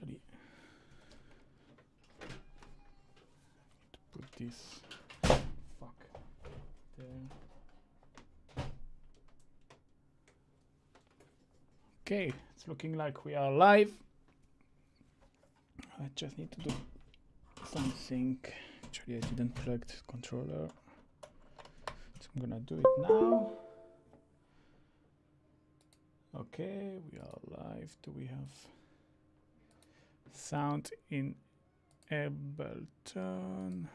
actually put this there. Okay, it's looking like we are live. I just need to do something. Actually, I didn't plug the controller, so I'm gonna do it now. Okay, we are live. Do we have sound in Ableton?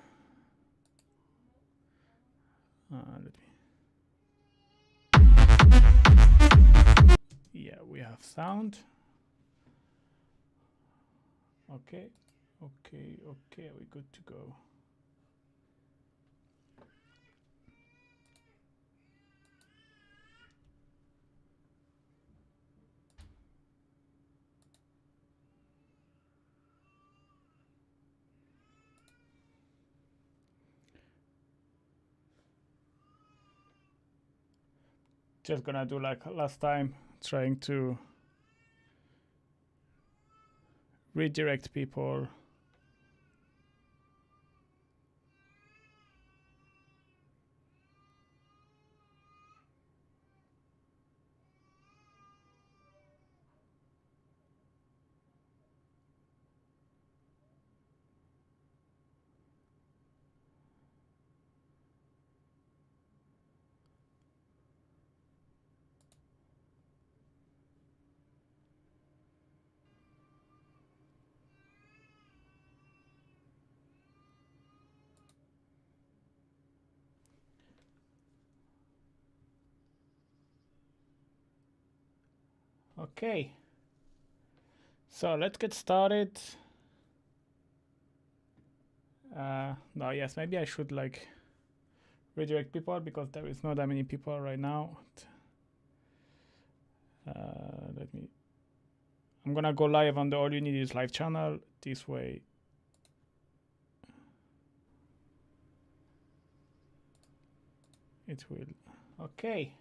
Yeah, we have sound. Okay, we're good to go. Just gonna do like last time, trying to redirect people. Okay, so let's get started. No, yes, maybe I should like redirect people because there is not that many people right now. I'm gonna go live on the All You Need Is Live channel. This way it will. Okay.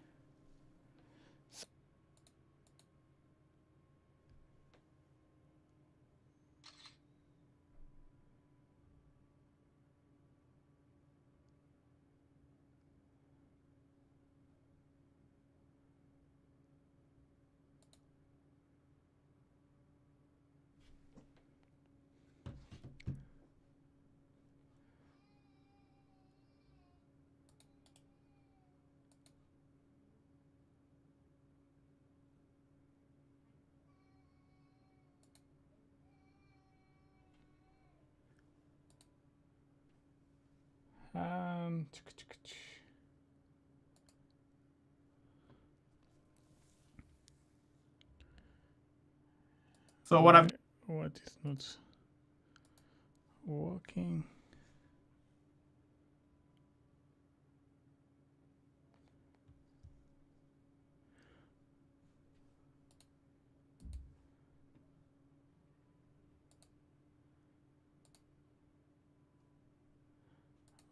So what is not working?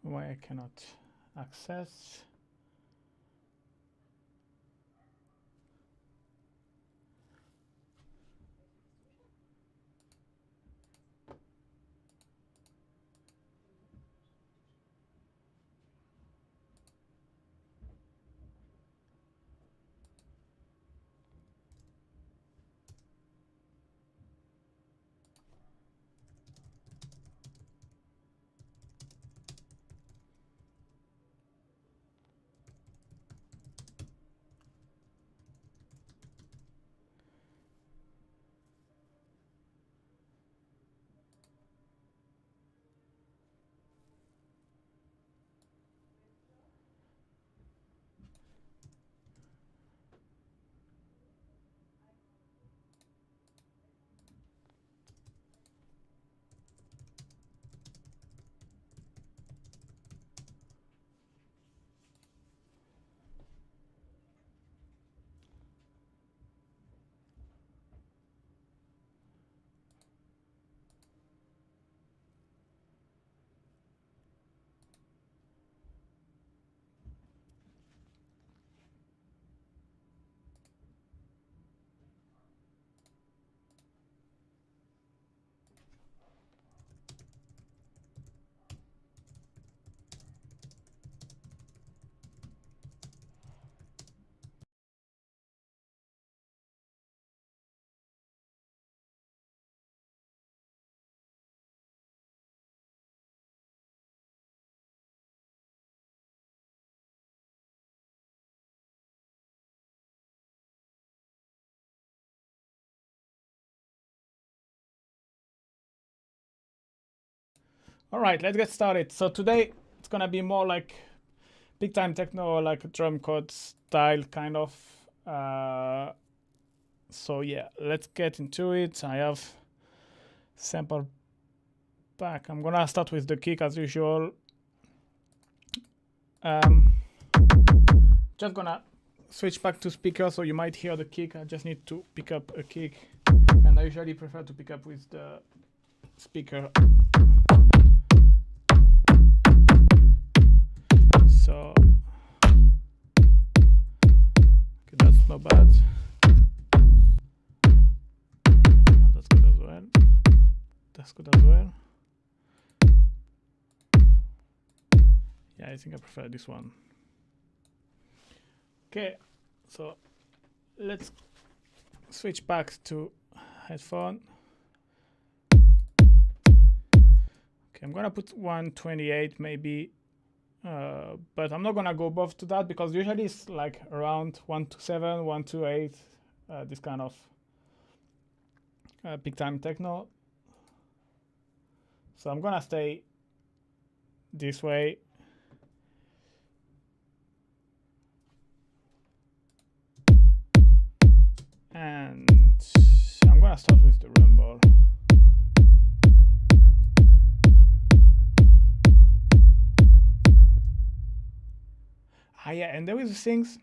Why I cannot access? All right, let's get started. So today it's gonna be more like big time techno, like a Drumcode style kind of. So yeah, let's get into it. I have sample pack. I'm gonna start with the kick as usual. Just gonna switch back to speaker, so you might hear the kick. I just need to pick up a kick, and I usually prefer to pick up with the speaker. So okay, that's not bad. And that's good as well. That's good as well. Yeah, I think I prefer this one. Okay, so let's switch back to headphone. Okay, I'm gonna put 128 maybe, but I'm not gonna go above to that because usually it's like around 127, 128, this kind of big time techno. So I'm gonna stay this way. And I'm gonna start with the rumble. Yeah, and there is things,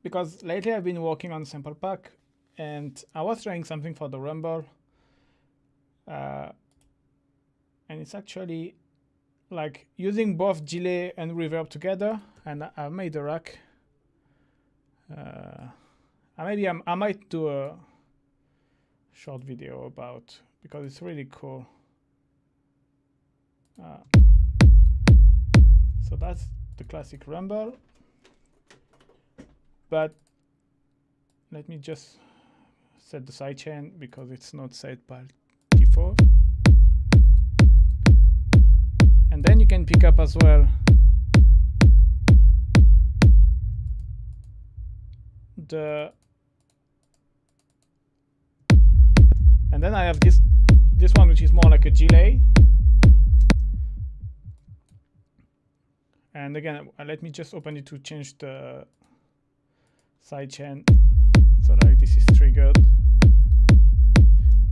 because lately I've been working on sample pack and I was trying something for the rumble, and it's actually like using both delay and reverb together, and I made a rack. I might do a short video about, because it's really cool. So that's the classic rumble, but let me just set the sidechain because it's not set by default. And then you can pick up as well and then I have this one, which is more like a delay. And again, let me just open it to change the sidechain so that this is triggered.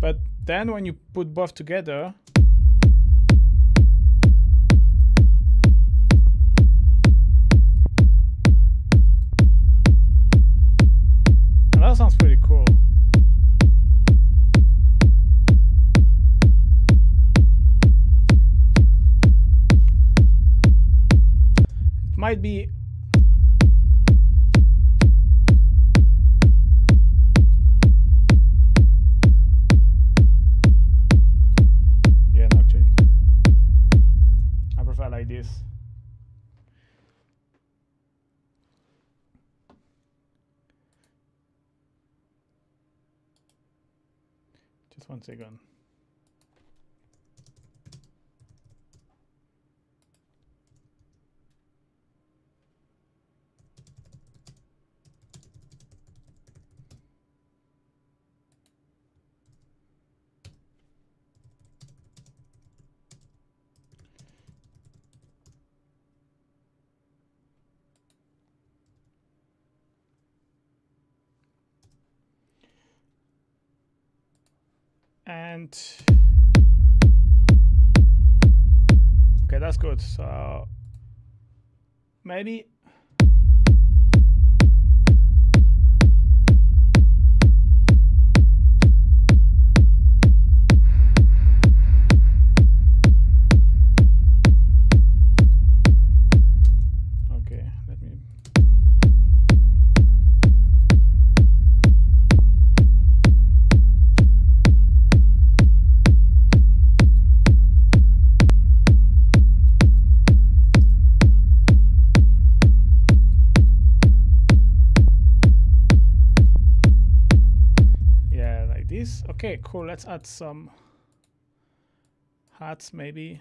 But then when you put both together, and that sounds pretty cool. Might be yeah, no, actually I prefer like this. Just 1 second. And okay, that's good. So maybe this. Okay, cool. Let's add some hats maybe.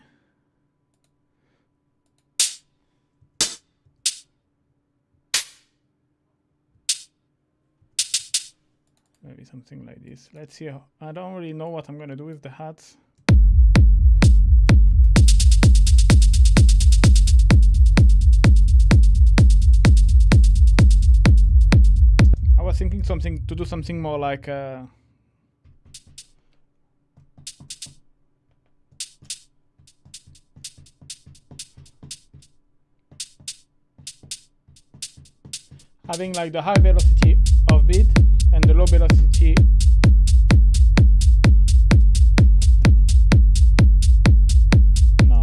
Maybe something like this. Let's see. I don't really know what I'm going to do with the hats. was thinking to do something more like having like the high velocity of beat and the low velocity no.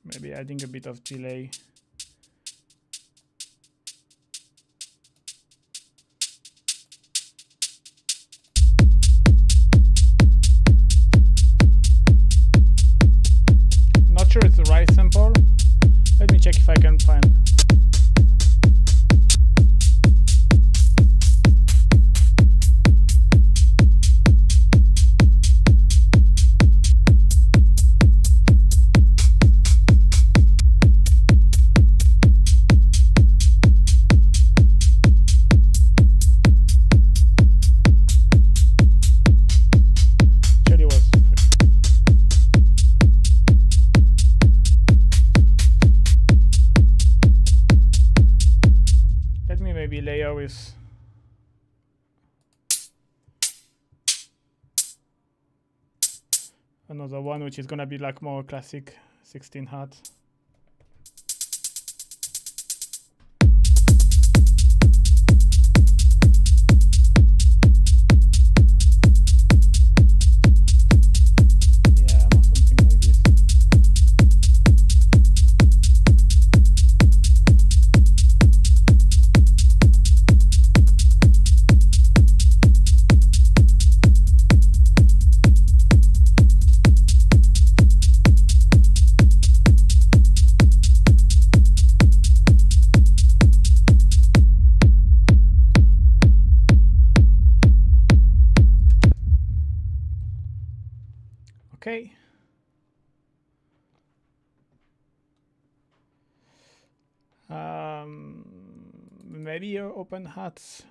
Maybe adding a bit of delay. Not sure it's the right sample. Let me check if I can find. Layer with another one, which is gonna be like more classic 16 hertz. Okay. Maybe your open hats.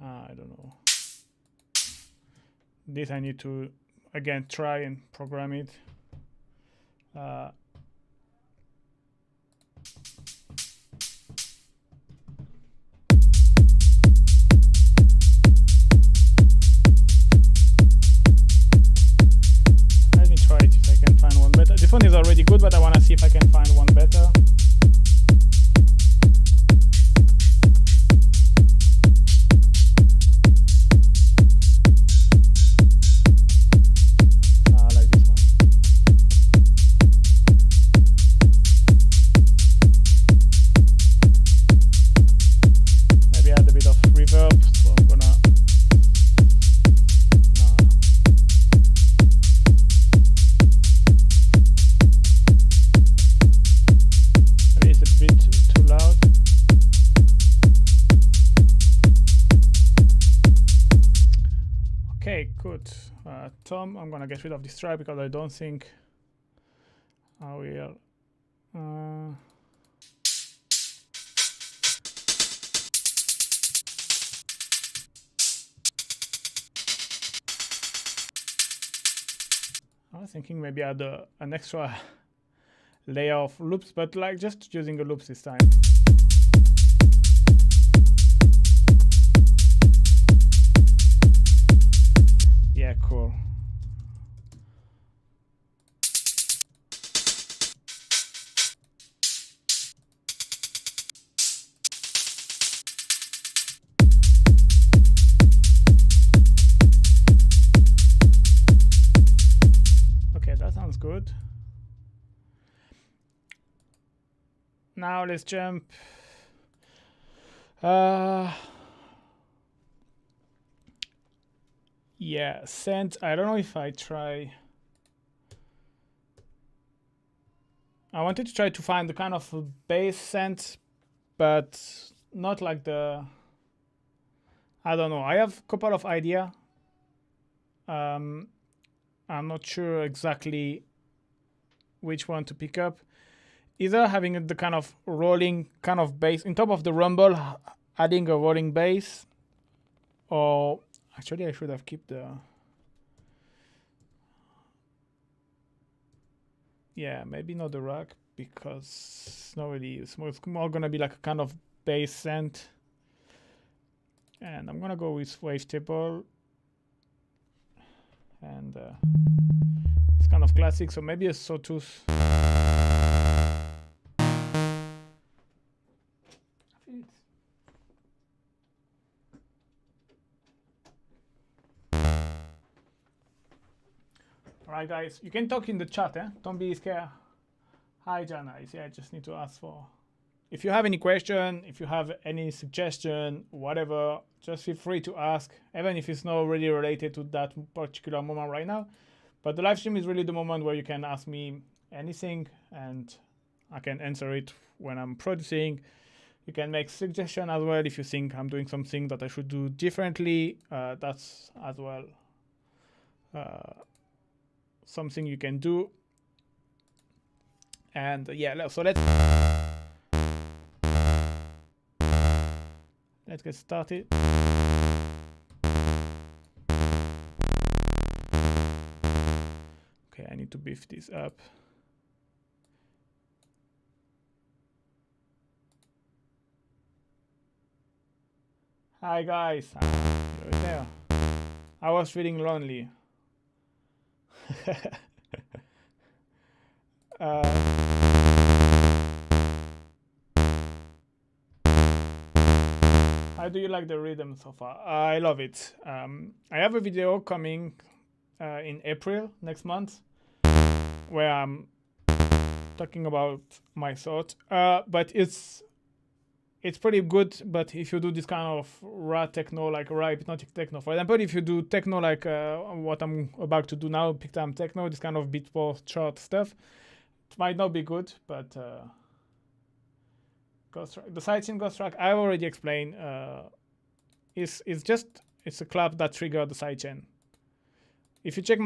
I don't know. This I need to again try and program it. Let me try it if I can find one better. This one is already good, but I want to see if I can find one better. Tom, I'm gonna get rid of this track because I don't think I will. I was thinking maybe add an extra layer of loops, but like just using the loops this time. Yeah, cool. Sounds good. Now let's jump. Yeah, synth. I don't know if I try. I wanted to try to find the kind of bass synth, but not like the I don't know. I have a couple of ideas. I'm not sure exactly which one to pick up. Either having the kind of rolling kind of bass on top of the rumble, adding a rolling bass, or actually I should have kept the. Yeah, maybe not the rack because it's not really. It's more gonna be like a kind of bass synth. And I'm gonna go with wavetable. And it's kind of classic, so maybe a sawtooth. Alright guys, you can talk in the chat, don't be scared. Hi Jana, I just need to ask for. If you have any question, if you have any suggestion, whatever, just feel free to ask, even if it's not really related to that particular moment right now. But the live stream is really the moment where you can ask me anything and I can answer it when I'm producing. You can make suggestions as well if you think I'm doing something that I should do differently. That's as well something you can do. And yeah, so let's get started. Okay, I need to beef this up. Hi guys, you're there. I was feeling lonely. How do you like the rhythm so far? I love it. I have a video coming in April next month where I'm talking about my thought. But it's pretty good. But if you do this kind of raw techno, like raw hypnotic techno, for example, if you do techno like what I'm about to do now, big time techno, this kind of beatport chart stuff, it might not be good, but the sidechain ghost track I've already explained. It's a clap that triggered the sidechain. If you check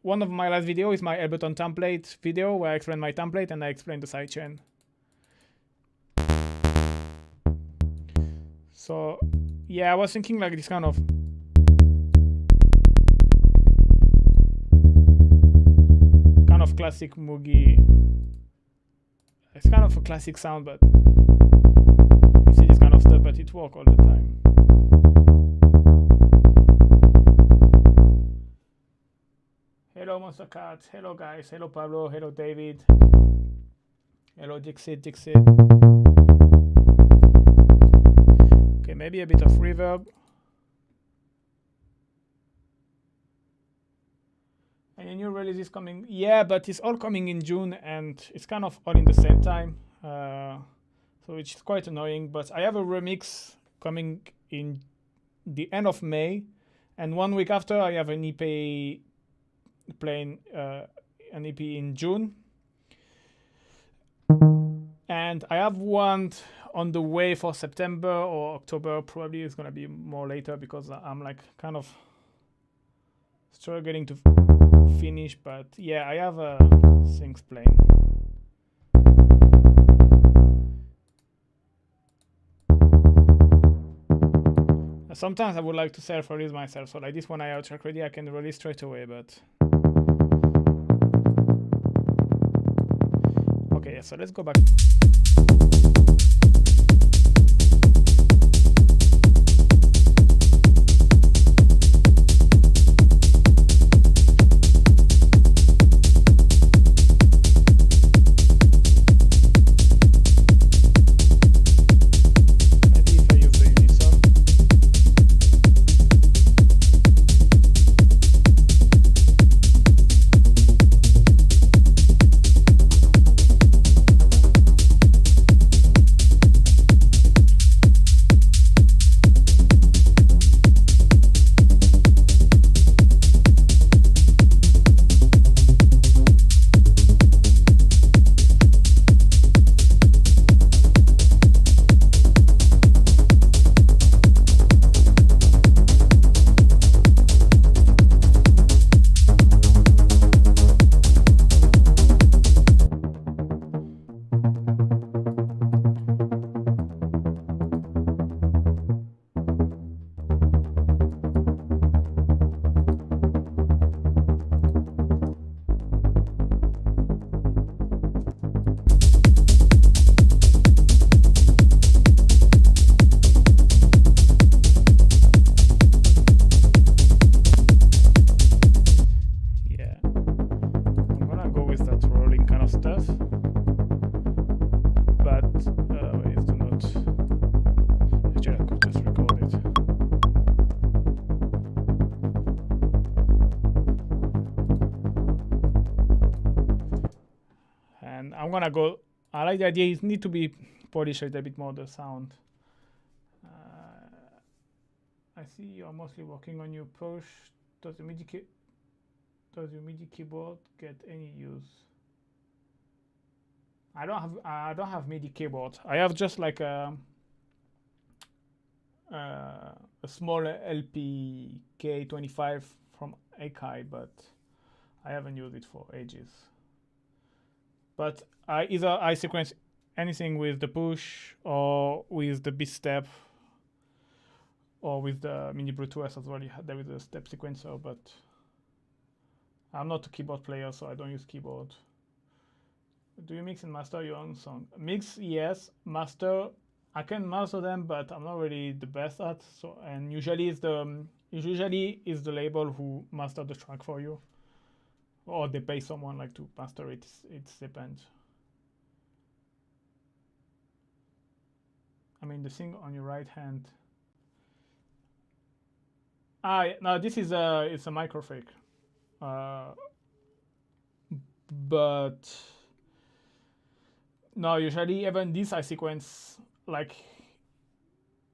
one of my last videos is my Ableton template video where I explain my template and I explain the sidechain. So yeah, I was thinking like this kind of classic Moogie. It's kind of a classic sound, but you see this kind of stuff, but it works all the time. Hello Monster Cat, hello guys, hello Pablo, hello David, hello Dixit. Okay, maybe a bit of reverb. And a new release is coming. Yeah, but it's all coming in June and it's kind of all in the same time. So it's quite annoying, but I have a remix coming in the end of May. And 1 week after I have an EP playing an EP in June. And I have one on the way for September or October. Probably it's gonna be more later because I'm like kind of struggling to finish, but yeah, I have things playing. Sometimes I would like to self-release myself, so like this one I have track ready, I can release straight away, but okay, yeah, so let's go back. gonna go. I like the idea. It need to be polished a little bit more, the sound. I see you're mostly working on your push. Does your MIDI keyboard get any use? I don't have MIDI keyboard. I have just like a small LPK25 from Akai, but I haven't used it for ages. But I sequence anything with the push or with the beat step or with the Mini Bluetooth as well. There is a step sequencer, but I'm not a keyboard player, so I don't use keyboard. Do you mix and master your own song? Mix, yes. Master, I can master them, but I'm not really the best at. So, and usually it's the label who master the track for you, or they pay someone like to master it. It depends. I mean, the thing on your right hand. No, this is it's a microfake, but no, usually even this I sequence, like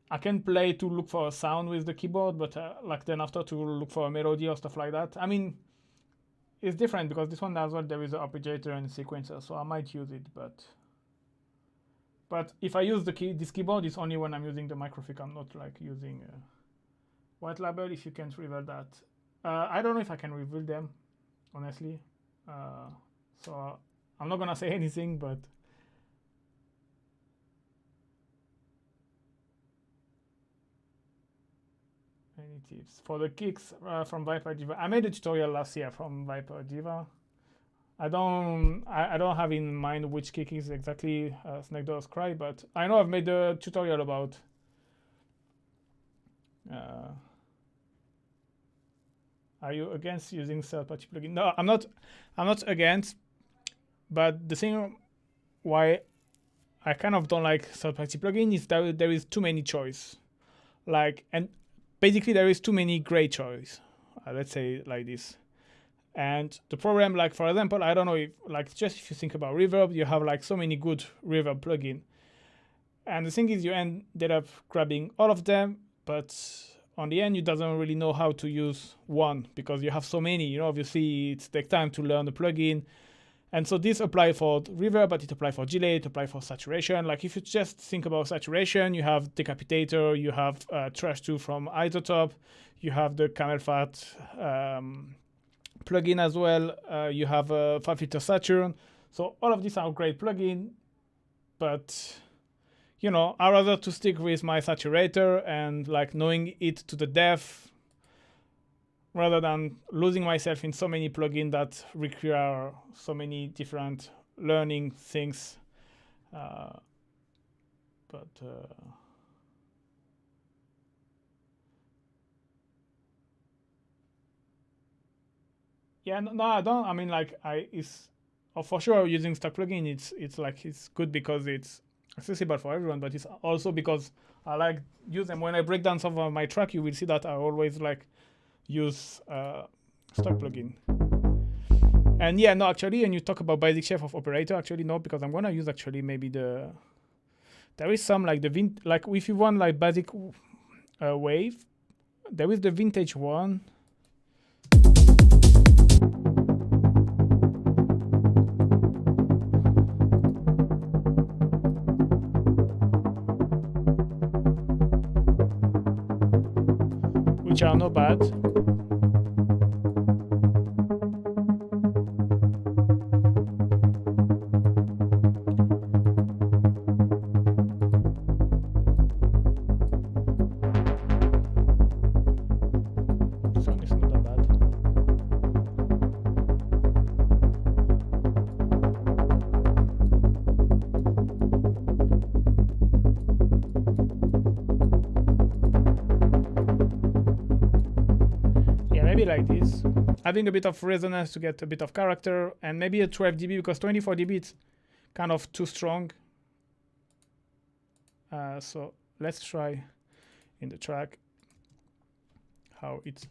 I can play to look for a sound with the keyboard, but like then after to look for a melody or stuff like that. I mean, it's different because this one as well there is an arpeggiator and a sequencer, so I might use it, but if I use this keyboard, it's only when I'm using the microfake. I'm not like using white label. If you can't reveal that, I don't know if I can reveal them, honestly. So I'm not gonna say anything, but any tips for the kicks from Viper Diva? I made a tutorial last year from Viper Diva. I don't have in mind which kick is exactly Snake Does Cry, but I know I've made a tutorial about are you against using third-party plugin? No, I'm not against, but the thing why I kind of don't like third-party plugin is that there is too many choice. Like, and basically there is too many great choice. Let's say it like this. And the problem, like for example, I don't know if like just if you think about reverb, you have like so many good reverb plugin. And the thing is you ended up grabbing all of them, but on the end, you doesn't really know how to use one because you have so many. You know, obviously, it takes time to learn the plugin. And so this applies for reverb, but it applies for delay, it applies for saturation. Like if you just think about saturation, you have Decapitator, you have Trash 2 from Isotope, you have the Camel Fat plugin as well. You have FabFilter Saturn. So all of these are great plugins, but you know, I rather to stick with my saturator and like knowing it to the depth rather than losing myself in so many plugins that require so many different learning things. Yeah, no, I don't. I mean, like for sure using stock plugin. It's like it's good because it's accessible for everyone, but it's also because I like use them. When I break down some of my track, you will see that I always like use stock plugin. And yeah, no, actually, and you talk about basic shape of operator, actually no, because I'm gonna use actually maybe there is some like like if you want like basic wave, there is the vintage one. Which are not bad. This one is not that bad. Maybe like this, having a bit of resonance to get a bit of character, and maybe a 12 dB because 24 dB it's kind of too strong. So let's try in the track how it's.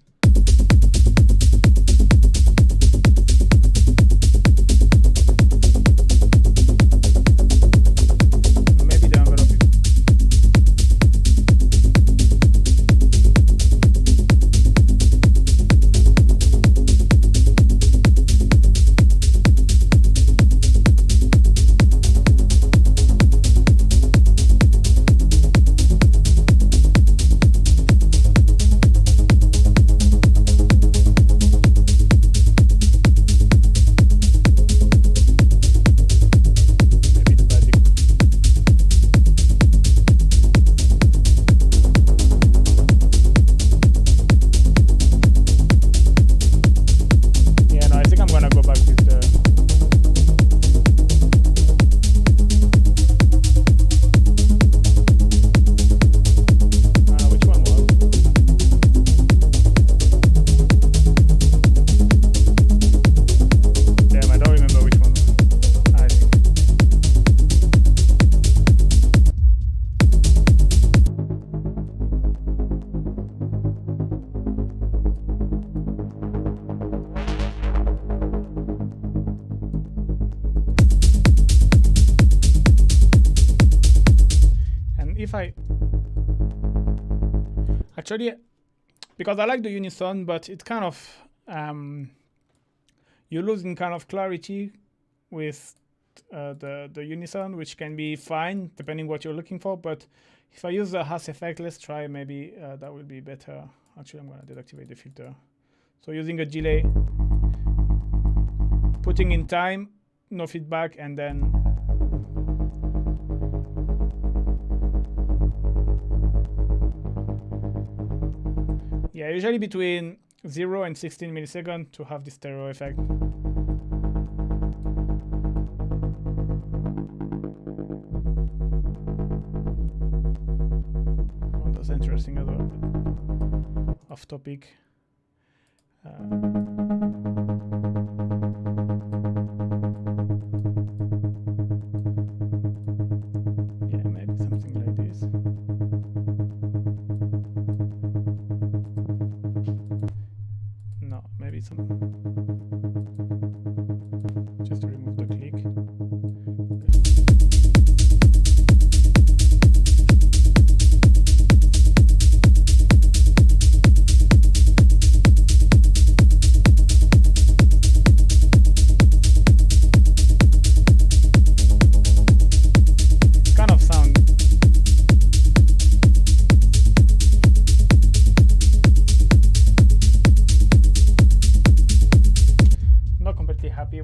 if I actually, because I like the unison, but it's kind of you lose in kind of clarity with the unison, which can be fine depending what you're looking for. But if I use the hash effect, let's try, maybe that will be better. Actually, I'm going to deactivate the filter. So using a delay, putting in time, no feedback, and then yeah, usually between 0 and 16 milliseconds to have this stereo effect. Oh, that's interesting as well. Off topic. Yeah, maybe something like this. No, maybe some. Just to remove the click.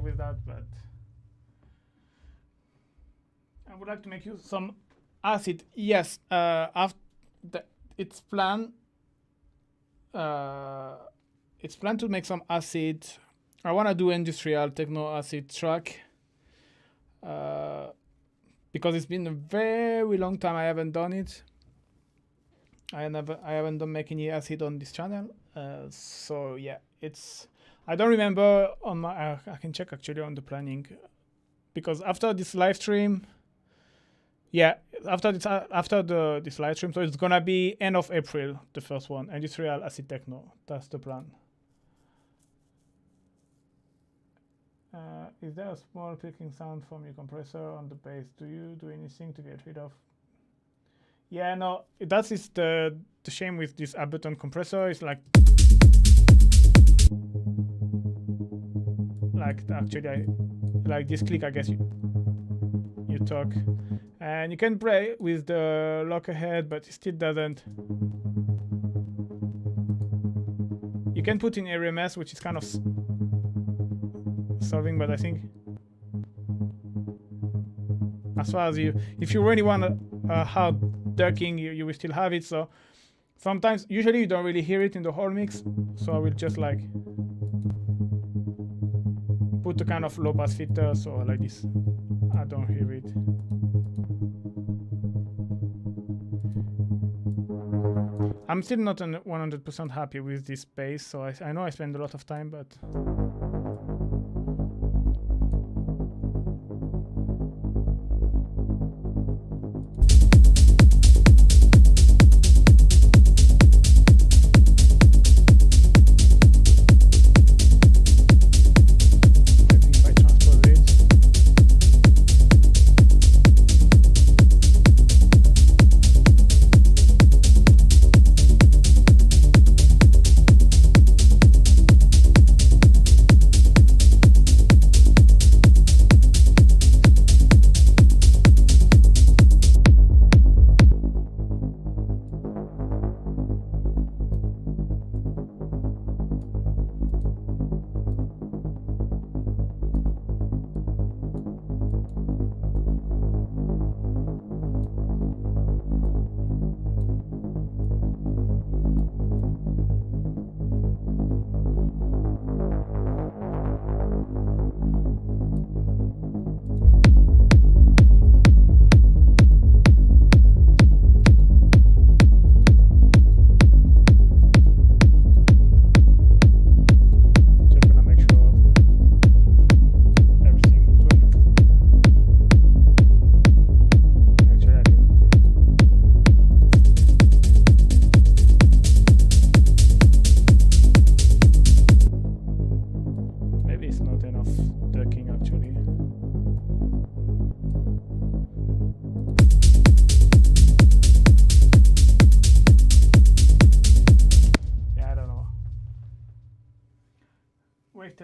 With that, but I would like to make use some acid. Yes, after it's planned to make some acid. I want to do industrial techno acid track because it's been a very long time I haven't done it. I haven't done make any acid on this channel. So yeah, it's. I don't remember on my. I can check actually on the planning, because after this live stream, yeah, after this live stream, so it's gonna be end of April, the first one, industrial acid techno. That's the plan. Is there a small clicking sound from your compressor on the bass? Do you do anything to get rid of? Yeah, no, that is the shame with this Ableton compressor. It's like actually like this click, I guess you talk, and you can play with the lock ahead, but it still doesn't. You can put in RMS, which is kind of solving, but I think as far as if you really want a hard ducking, you will still have it. So sometimes, usually you don't really hear it in the whole mix, so I will just like put a kind of low pass filter, so like this, I don't hear it. I'm still not 100% happy with this bass, so I know I spend a lot of time, but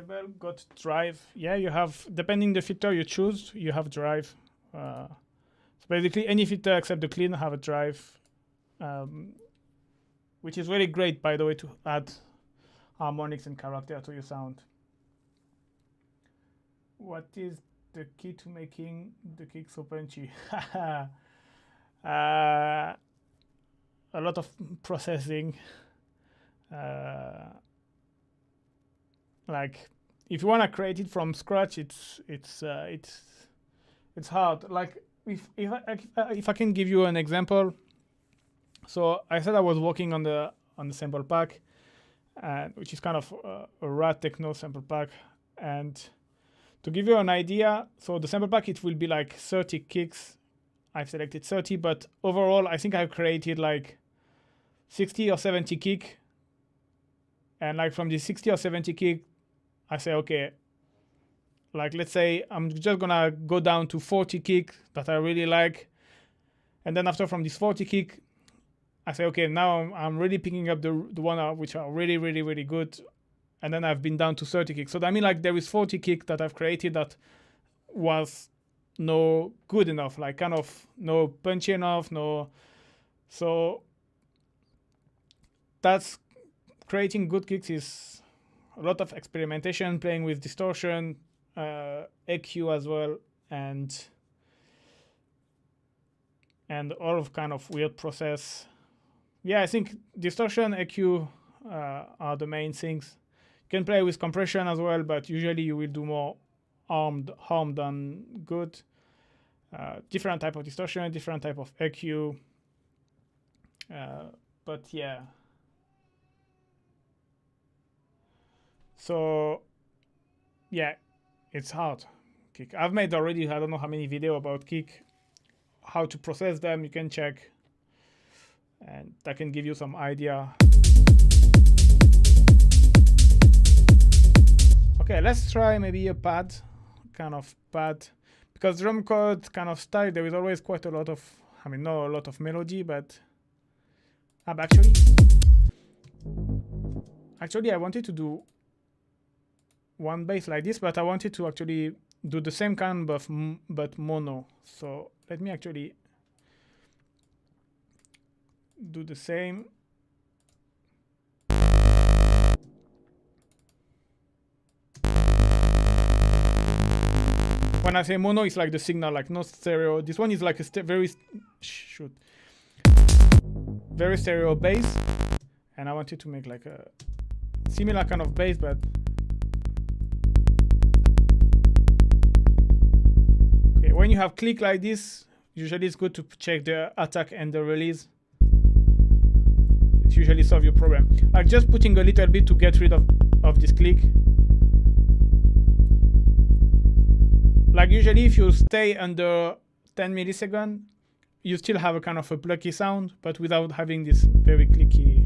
Reachable, got drive. Yeah, you have, depending the filter you choose, you have drive. So basically any filter except the clean have a drive, which is really great, by the way, to add harmonics and character to your sound. What is the key to making the kick so punchy? A lot of processing. Like if you want to create it from scratch, it's hard. Like if I can give you an example. So I said I was working on the sample pack, which is kind of a raw techno sample pack. And to give you an idea, so the sample pack, it will be like 30 kicks. I've selected 30, but overall I think I've created like 60 or 70 kick. And like from the 60 or 70 kick, I say, okay, like let's say I'm just gonna go down to 40 kick that I really like. And then after from this 40 kick, I say, okay, now I'm really picking up the one which are really, really, really good. And then I've been down to 30 kicks. So I mean like there is 40 kick that I've created that was no good enough, like kind of no punchy enough, no. So that's creating good kicks is a lot of experimentation, playing with distortion, EQ as well, and all of kind of weird process. Yeah, I think distortion, EQ are the main things. You can play with compression as well, but usually you will do more harm than good. Different type of distortion, different type of EQ. But yeah. So yeah, it's hard. Kick. I've made already, I don't know how many videos about kick, how to process them. You can check, and that can give you some idea. Okay, let's try maybe a pad, kind of pad, because Drumcode kind of style, there is always quite a lot of, I mean, not a lot of melody, but actually I wanted to do one bass like this, but I wanted to actually do the same kind but mono. So let me actually do the same. When I say mono, it's like the signal, like no stereo. This one is like a very stereo bass, and I wanted to make like a similar kind of bass, but okay. When you have click like this, usually it's good to check the attack and the release. It usually solves your problem. Like just putting a little bit to get rid of this click. Like usually if you stay under 10 milliseconds, you still have a kind of a plucky sound, but without having this very clicky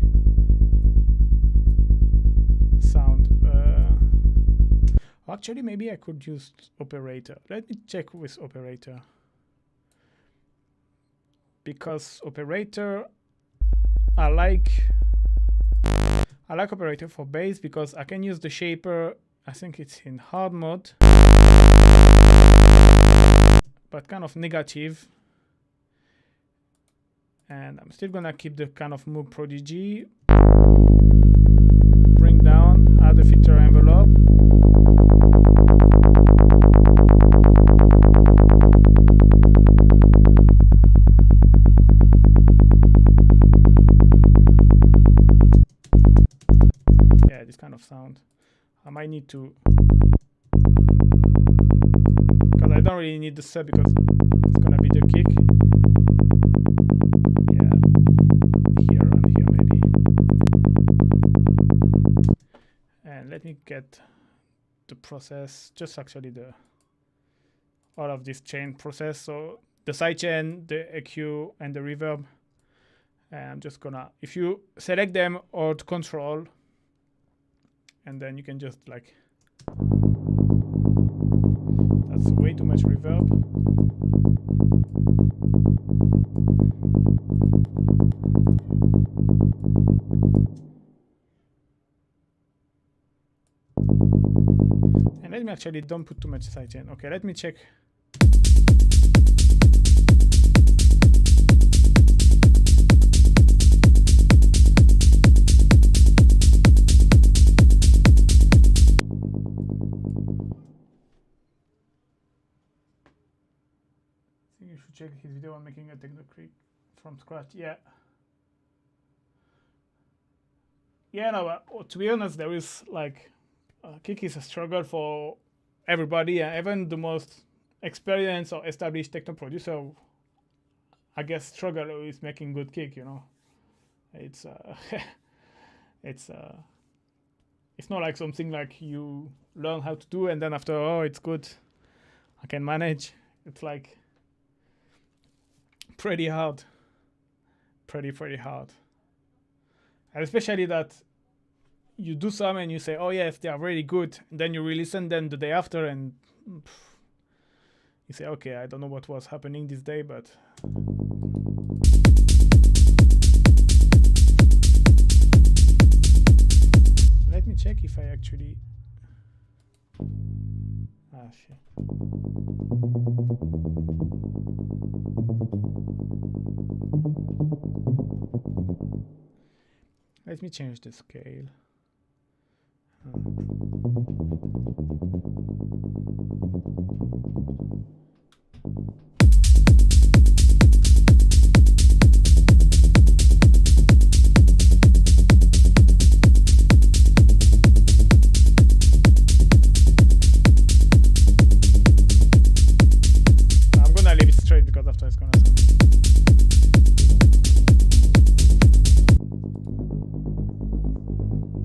sound. Actually, maybe I could use operator. Let me check with operator. Because operator, I like operator for bass because I can use the shaper. I think it's in hard mode, but kind of negative. And I'm still gonna keep the kind of Moog Prodigy. Bring down, add a filter envelope. Yeah, this kind of sound. I might need to, because I don't really need the sub because it's gonna be the kick. Yeah, here and here maybe. And let me get the process, just actually all of this chain process. So the sidechain, the EQ, and the reverb. And I'm just gonna, if you select them or control, and then you can just like, that's way too much reverb. And let me actually don't put too much sidechain. Okay, let me check. I think you should check his video on making a techno kick from scratch. Yeah. Yeah, no, but to be honest, there is like kick is a struggle for everybody, and even the most experienced or established techno producer, I guess, struggle with making good kick. You know, it's it's not like something like you learn how to do and then after, oh, it's good, I can manage. It's like pretty hard, pretty hard, and especially that you do some and you say, oh yes, they are really good, and then you re-listen them the day after and you say, okay, I don't know what was happening this day, but let me check if I actually shit. Let me change the scale. I'm gonna leave it straight because after it's gonna sound.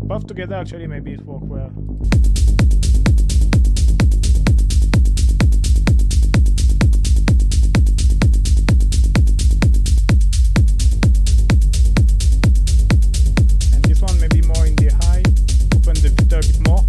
Both together actually maybe it work well. And this one maybe more in the high, open the filter a bit more.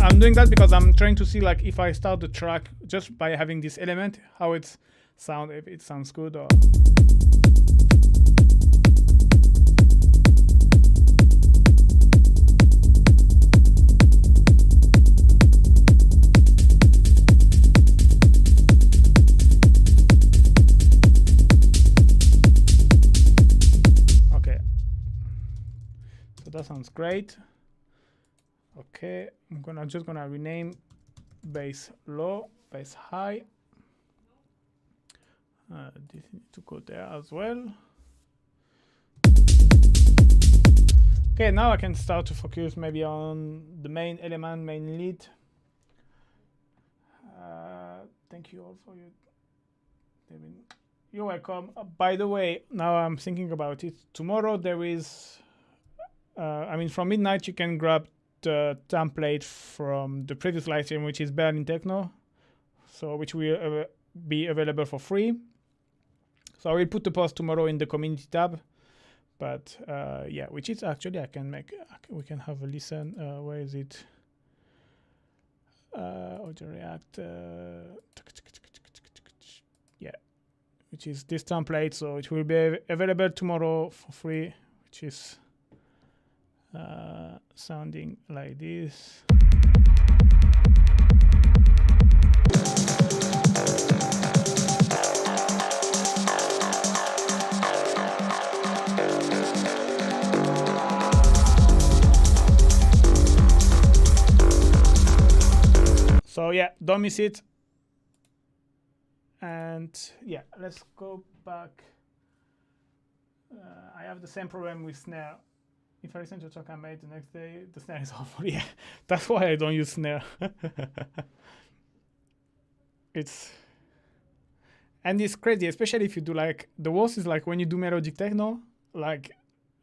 I'm doing that because I'm trying to see like if I start the track just by having this element, how it sounds, if it sounds good or. Okay, so that sounds great. Okay, I'm just gonna rename bass low, bass high. This needs to go there as well. Okay, now I can start to focus maybe on the main element, main lead. Thank you all for your. You're welcome. By the way, now I'm thinking about it. Tomorrow there is, I mean, from midnight you can grab the template from the previous live stream, which is Berlin Techno, so which will be available for free. So I will put the post tomorrow in the community tab. But yeah, which is actually I can make. We can have a listen. Where is it? Audioreakt. Yeah, which is this template. So it will be available tomorrow for free, which is. Sounding like this. So yeah, don't miss it. And yeah, let's go back. I have the same problem with snare. If I listen to a track I made the next day, the snare is awful. Yeah, that's why I don't use snare. And it's crazy, especially if you do like, the worst is like when you do melodic techno, like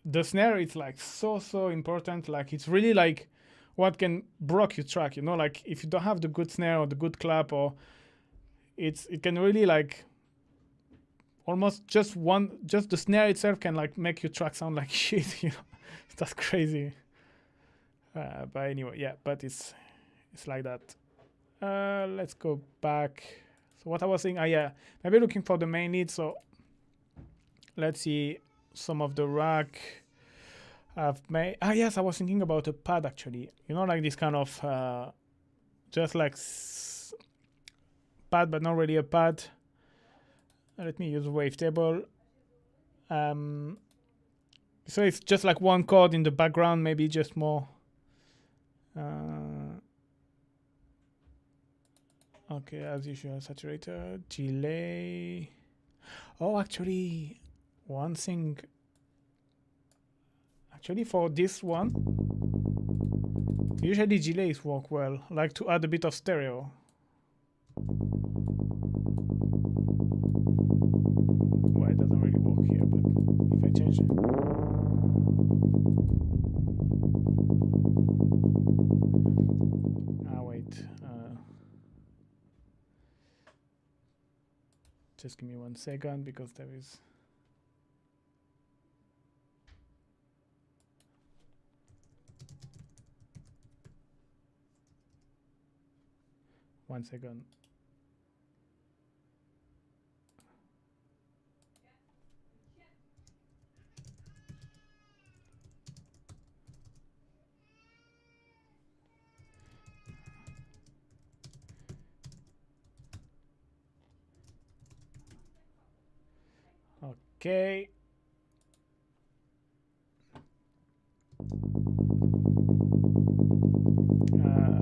the snare is like so important. Like it's really like what can break your track, you know, like if you don't have the good snare or the good clap, or it can really like almost just the snare itself can like make your track sound like shit, you know. That's crazy. But anyway, yeah, but it's like that. Let's go back. So what I was saying, yeah, maybe looking for the main lead. So let's see some of the rack I've made. Yes, I was thinking about a pad actually. You know, like this kind of just like pad, but not really a pad. Let me use wavetable. So it's just like one chord in the background, maybe just more. Okay, as usual, saturator, delay. Oh, actually, one thing. Actually, for this one, usually delays work well, like to add a bit of stereo. Well, it doesn't really work here, but if I change it. Wait. Just give me 1 second because there is. One second. Okay.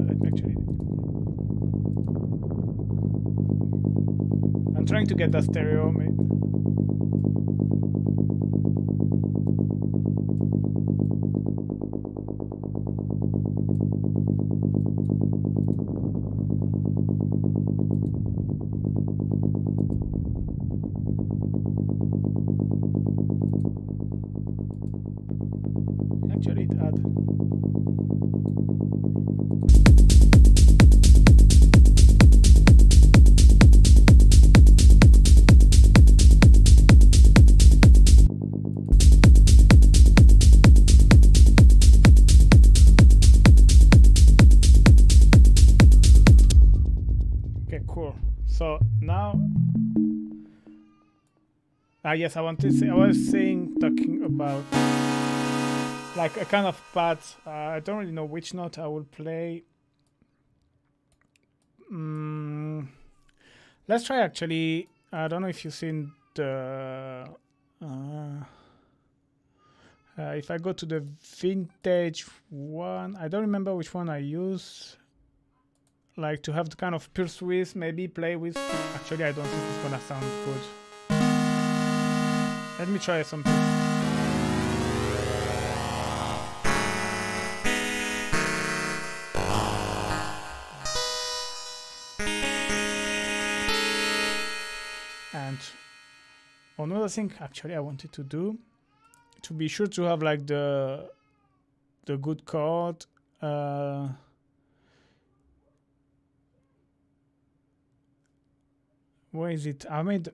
Let me actually. I'm trying to get the stereo. Actually, it add. Okay, cool. So now, yes, I was talking about like a kind of pad. I don't really know which note I will play. Let's try actually. I don't know if you've seen the. If I go to the vintage one, I don't remember which one I use. Like to have the kind of pulse width, maybe play with. Actually, I don't think it's gonna sound good. Let me try something. And another thing actually I wanted to do, to be sure to have like the good chord. Where is it? I made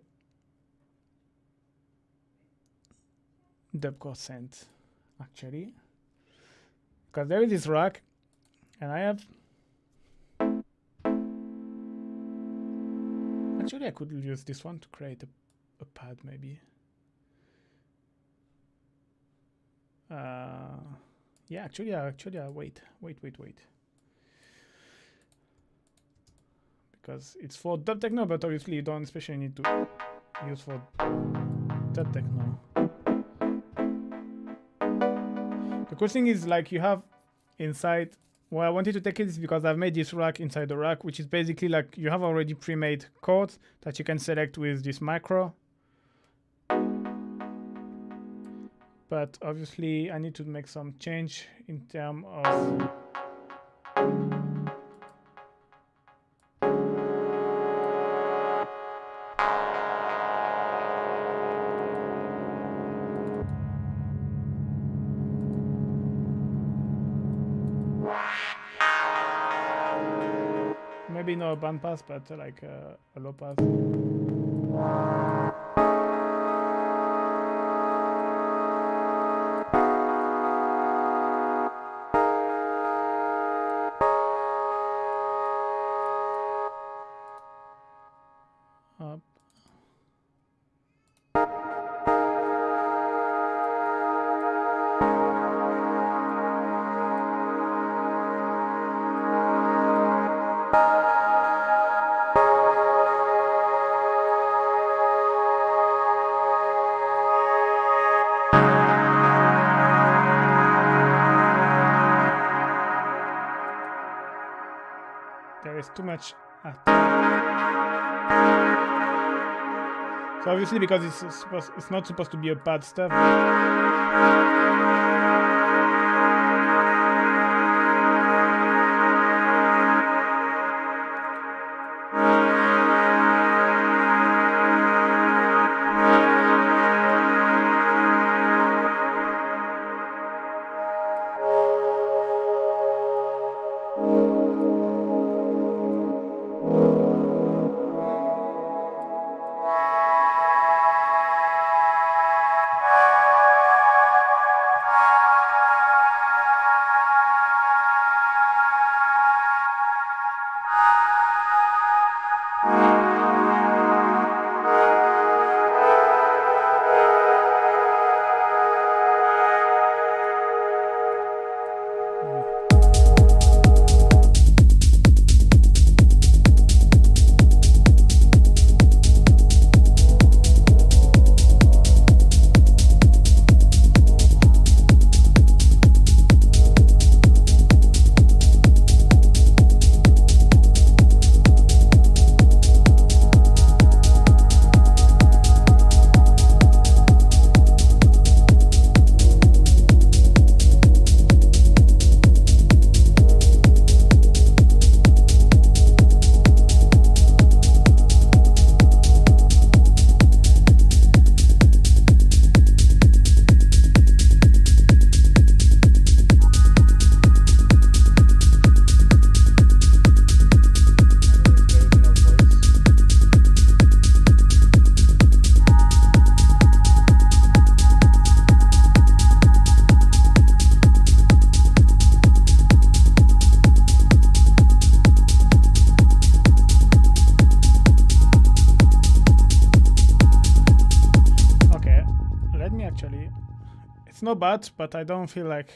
depth chord synth actually, because there is this rack, and I have. Actually, I could use this one to create a pad, maybe. Yeah, actually, wait. Because it's for dub techno, but obviously you don't especially need to use for dub techno. The cool thing is, like, you have inside. Why I wanted to take it is because I've made this rack inside the rack, which is basically like you have already pre-made chords that you can select with this macro. But obviously I need to make some change in terms of maybe not a bandpass, but like a low pass. Up. There is too much. So obviously, because it's not supposed to be a pad stuff. It's not bad, but I don't feel like...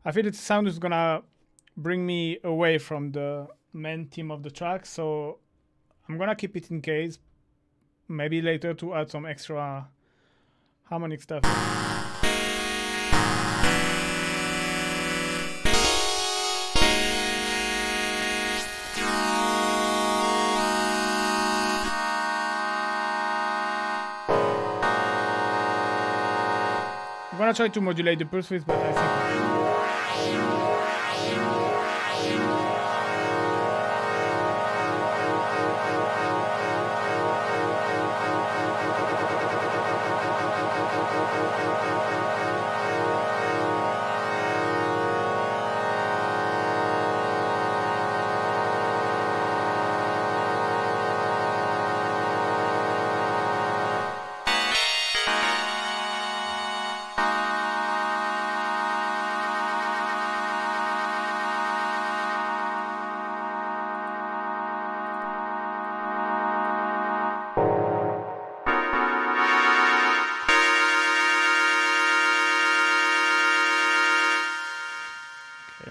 I feel the sound is gonna bring me away from the main theme of the track, so I'm gonna keep it in case. Maybe later to add some extra harmonic stuff. I'm gonna try to modulate the pulse width, but I think...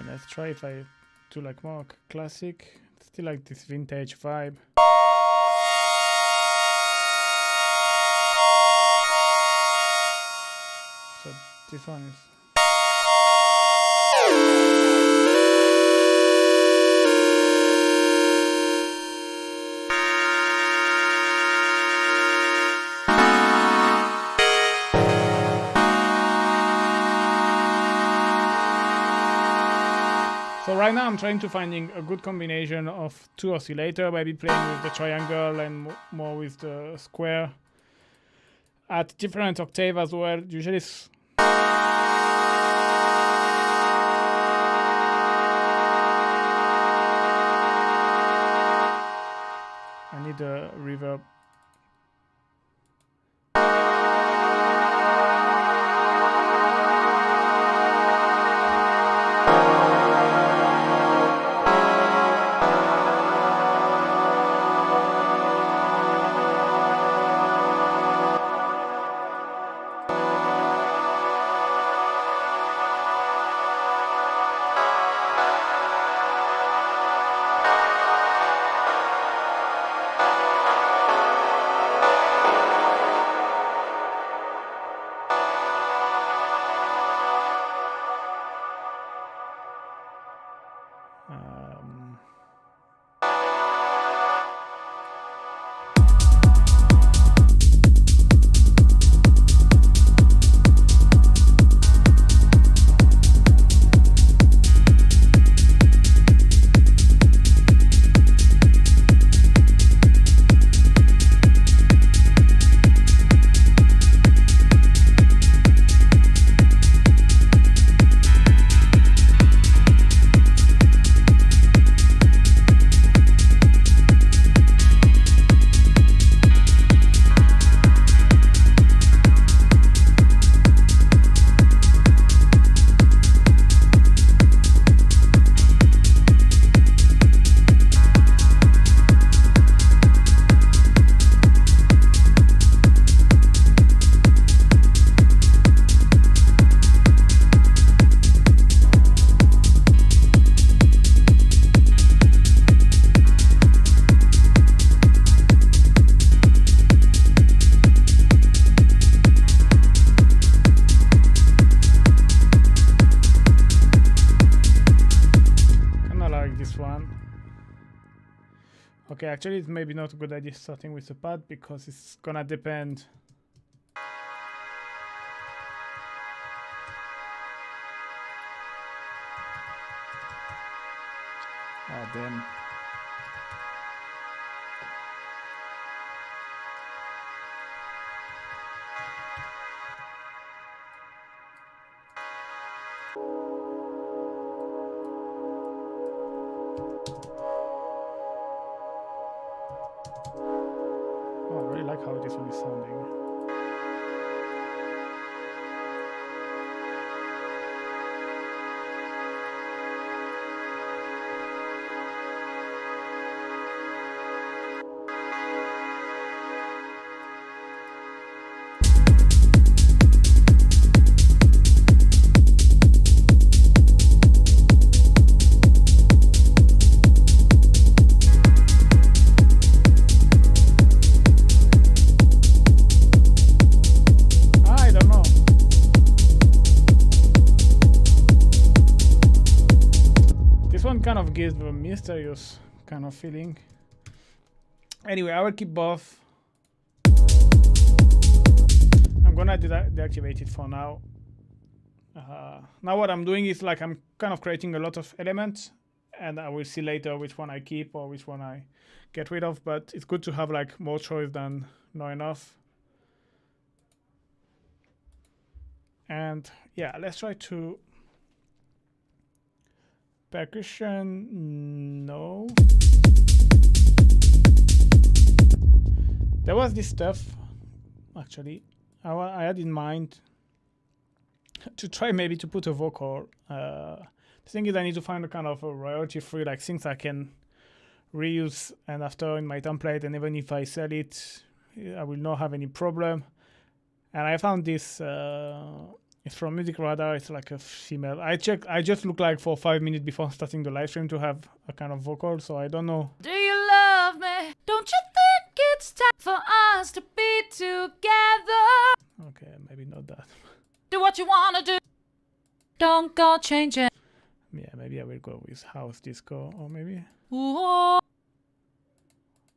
Let's try if I do like more classic, still like this vintage vibe. So this one is... So right now I'm trying to finding a good combination of two oscillator, maybe playing with the triangle and more with the square at different octave as well. Usually it's with the reverb. Okay, actually it's maybe not a good idea starting with the pad because it's gonna depend. Oh damn. Oh, I really like how this one is sounding. Kind of gives a mysterious kind of feeling. Anyway, I will keep both. I'm gonna deactivate it for now. Now what I'm doing is like I'm kind of creating a lot of elements, and I will see later which one I keep or which one I get rid of, but it's good to have like more choice than not enough. And yeah, let's try to percussion, no. There was this stuff, actually, I had in mind to try maybe to put a vocal. The thing is I need to find a kind of a royalty-free like things I can reuse and after in my template, and even if I sell it, I will not have any problem. And I found this, it's from Music Radar. It's like a female. I checked. I just looked like for 5 minutes before starting the live stream to have a kind of vocal. So I don't know. Do you love me? Don't you think it's time for us to be together? Okay, maybe not that. Do what you wanna do. Don't go change it. Yeah, maybe I will go with house disco or maybe. Ooh.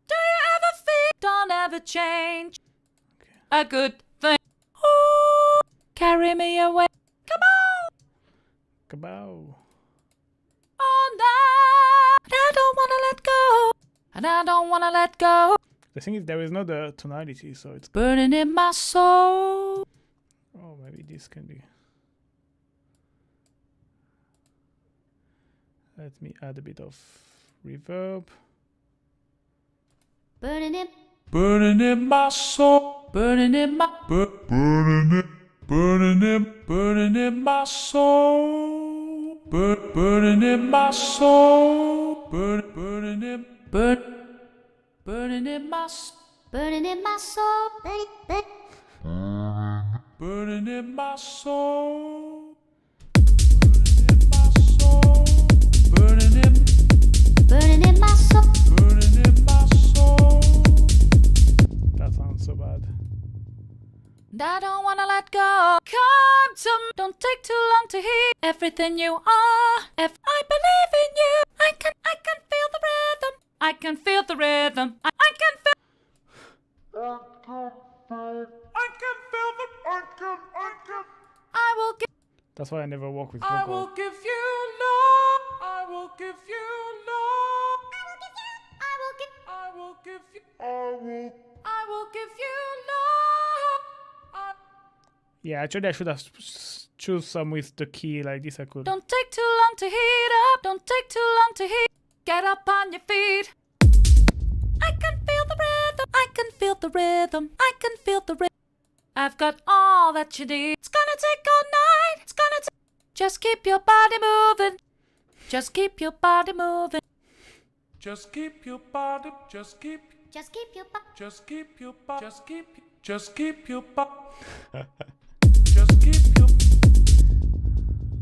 Do you ever feel? Don't ever change. Okay. A good thing. Ooh. Carry me away. Come on. Kabow. All night. And I don't wanna let go. And I don't wanna let go. The thing is, there is no the tonality, so it's burning in my soul. Oh, maybe this can be. Let me add a bit of reverb. burning in my soul, burning in my burning in my soul, burning in my soul, burning in my burning in my soul, burning in my soul, burning in my soul, burning in my soul. That sounds so bad. I don't wanna let go. Come to me. Don't take too long to hear everything you are. If I believe in you, I can feel the rhythm. I can feel the rhythm. I can feel. I will give. That's why I never work with I vocal. will give you love. I will give you love. I will give. I will give you. I will give you love. Yeah, actually I should have choose some with the key like this. I could. Don't take too long to heat up. Don't take too long to heat. Get up on your feet. I can feel the rhythm. I can feel the rhythm. I can feel the rhythm. I've got all that you need. It's gonna take all night. It's gonna take. Just keep your body moving. Just keep your body moving. Just keep your body, just keep your body, Just keep your body. just keep your body, just keep your just keep your.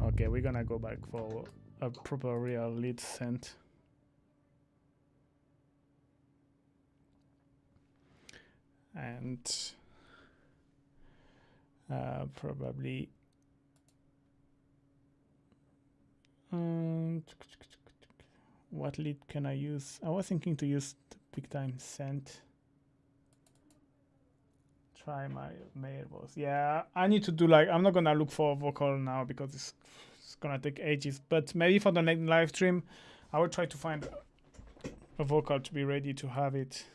Okay, we're gonna go back for a proper real lead synth. And probably what lead can I use? I was thinking to use the big time synth. Try my male voice. Yeah, I need to do like, I'm not gonna look for a vocal now because it's gonna take ages, but maybe for the next live stream I will try to find a vocal to be ready to have it.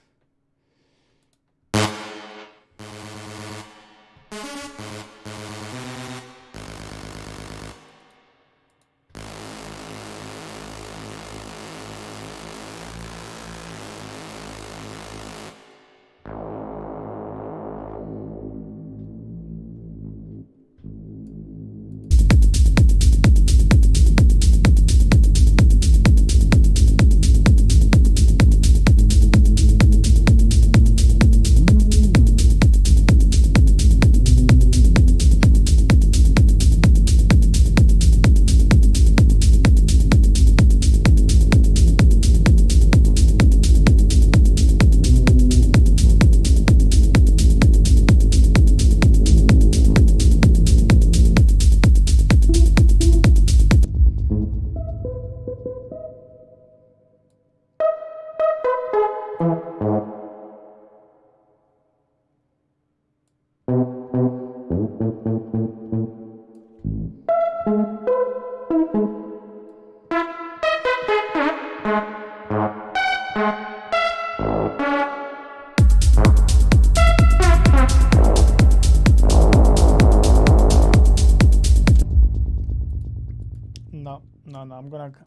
No,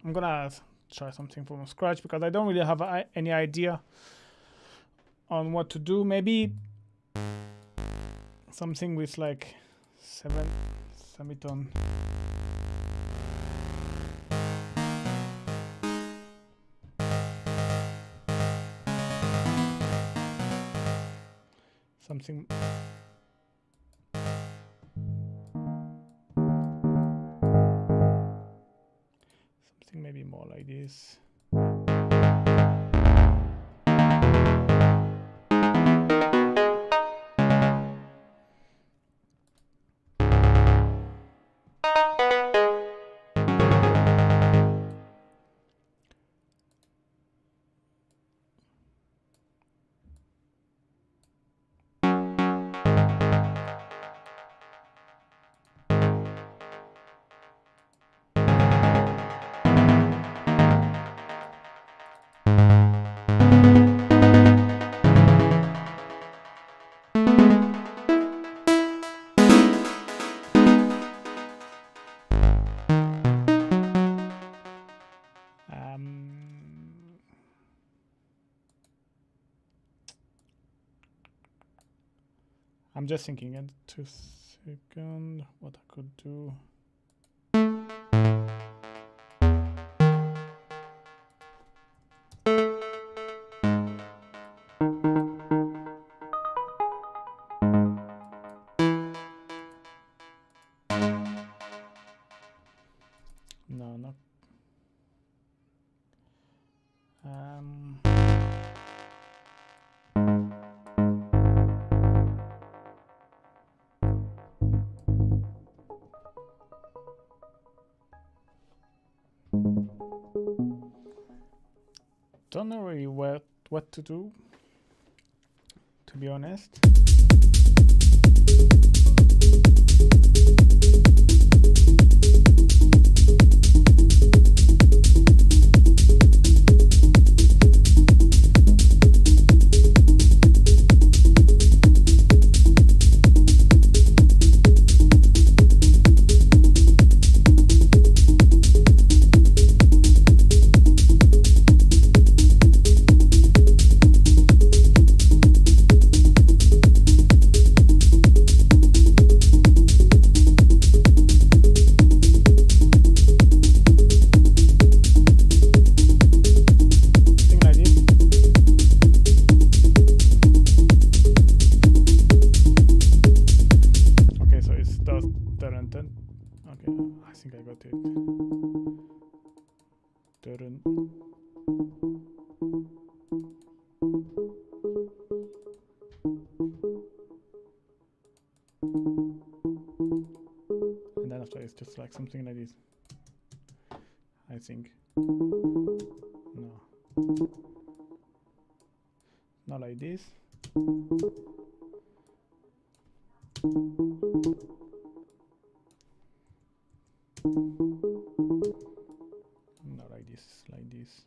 I'm gonna try something from scratch because I don't really have any idea on what to do. Maybe something with like 7 semitone. Something. Maybe more like this. I'm just thinking in 2 seconds what I could do. No, no. Don't know really what to do, to be honest. And then after it's just like something like this. I think. No. Not like this. Not like this, like this.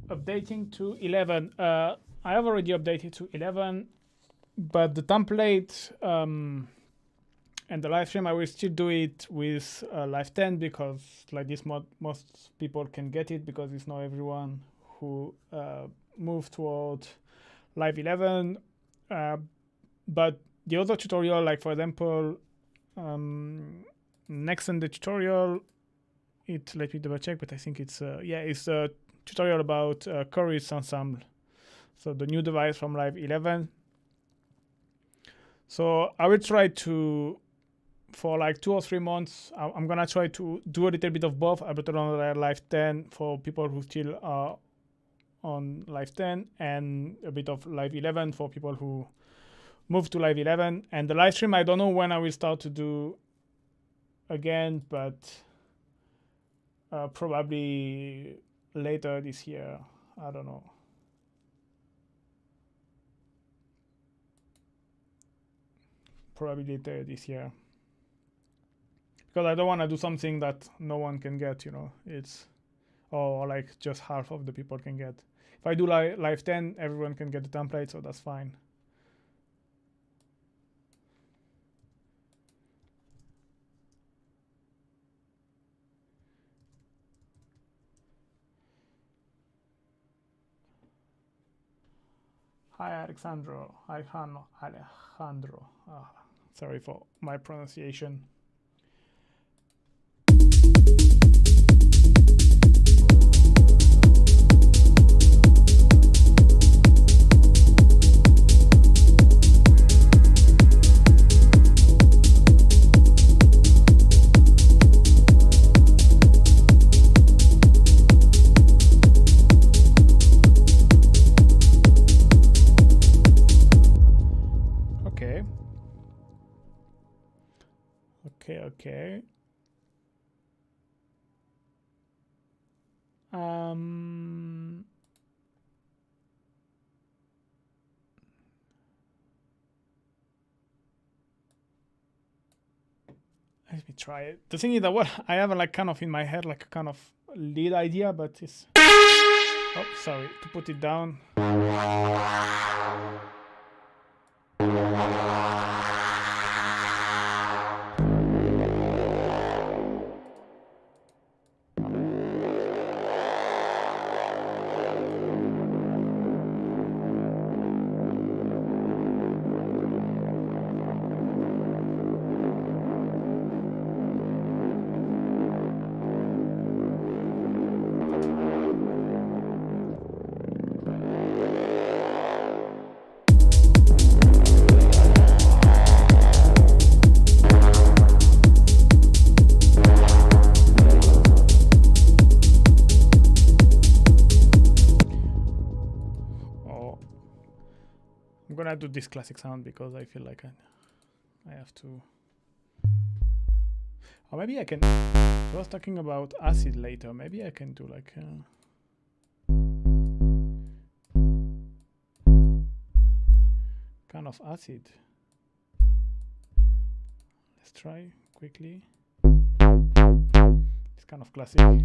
Updating to 11. I have already updated to 11, but the template and the live stream, I will still do it with Live 10 because like this most people can get it because it's not everyone who moved toward Live 11. But the other tutorial, like for example, next in the tutorial, let me double check, but I think it's it's a tutorial about chorus ensemble, so the new device from Live 11. So I will try to, for like 2 or 3 months, I'm gonna try to do a little bit of both, Ableton on Live 10 for people who still are on Live 10, and a bit of Live 11 for people who move to Live 11. And the live stream, I don't know when I will start to do again, but probably later this year. I don't know. Probably later this year. Because I don't want to do something that no one can get, you know. It's, or like just half of the people can get. If I do Live 10, everyone can get the template, so that's fine. Hi, Alexandro. Alejandro. Sorry for my pronunciation. Okay. Let me try it. The thing is that what I have like kind of in my head like a kind of lead idea, but it's oh sorry to put it down. I'm gonna do this classic sound because I feel like I have to. Or maybe I can. I was talking about acid later. Maybe I can do like. Kind of acid. Let's try quickly. It's kind of classic. A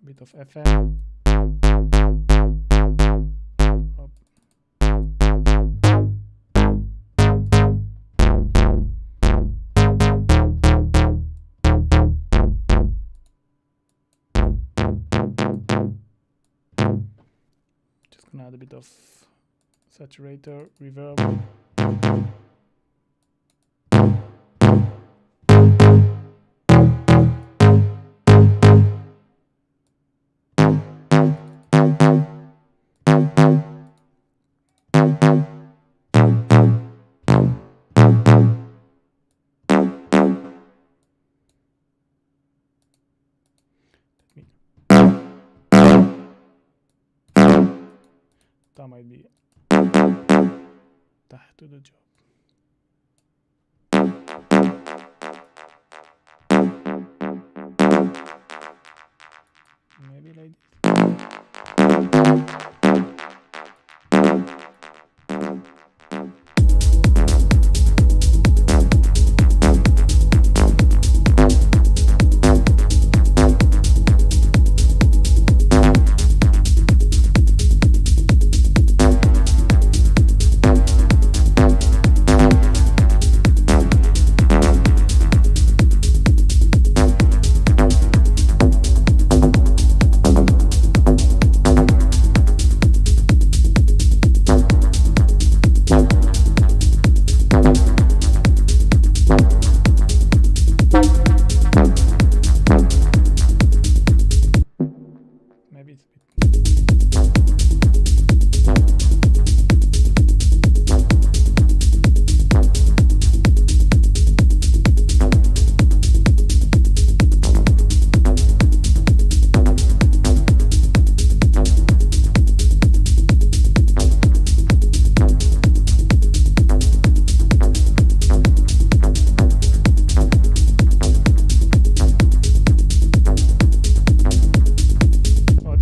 bit of FM. Gonna add a bit of saturator, reverb. That might be that to the job. Maybe like this.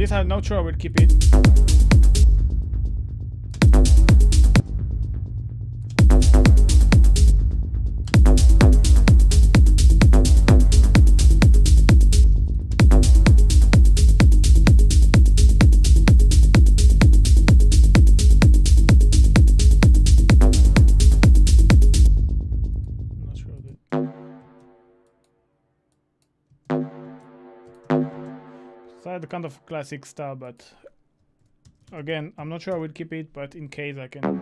This I'm not sure I will keep it. The kind of classic style, but again, I'm not sure I will keep it, but in case I can.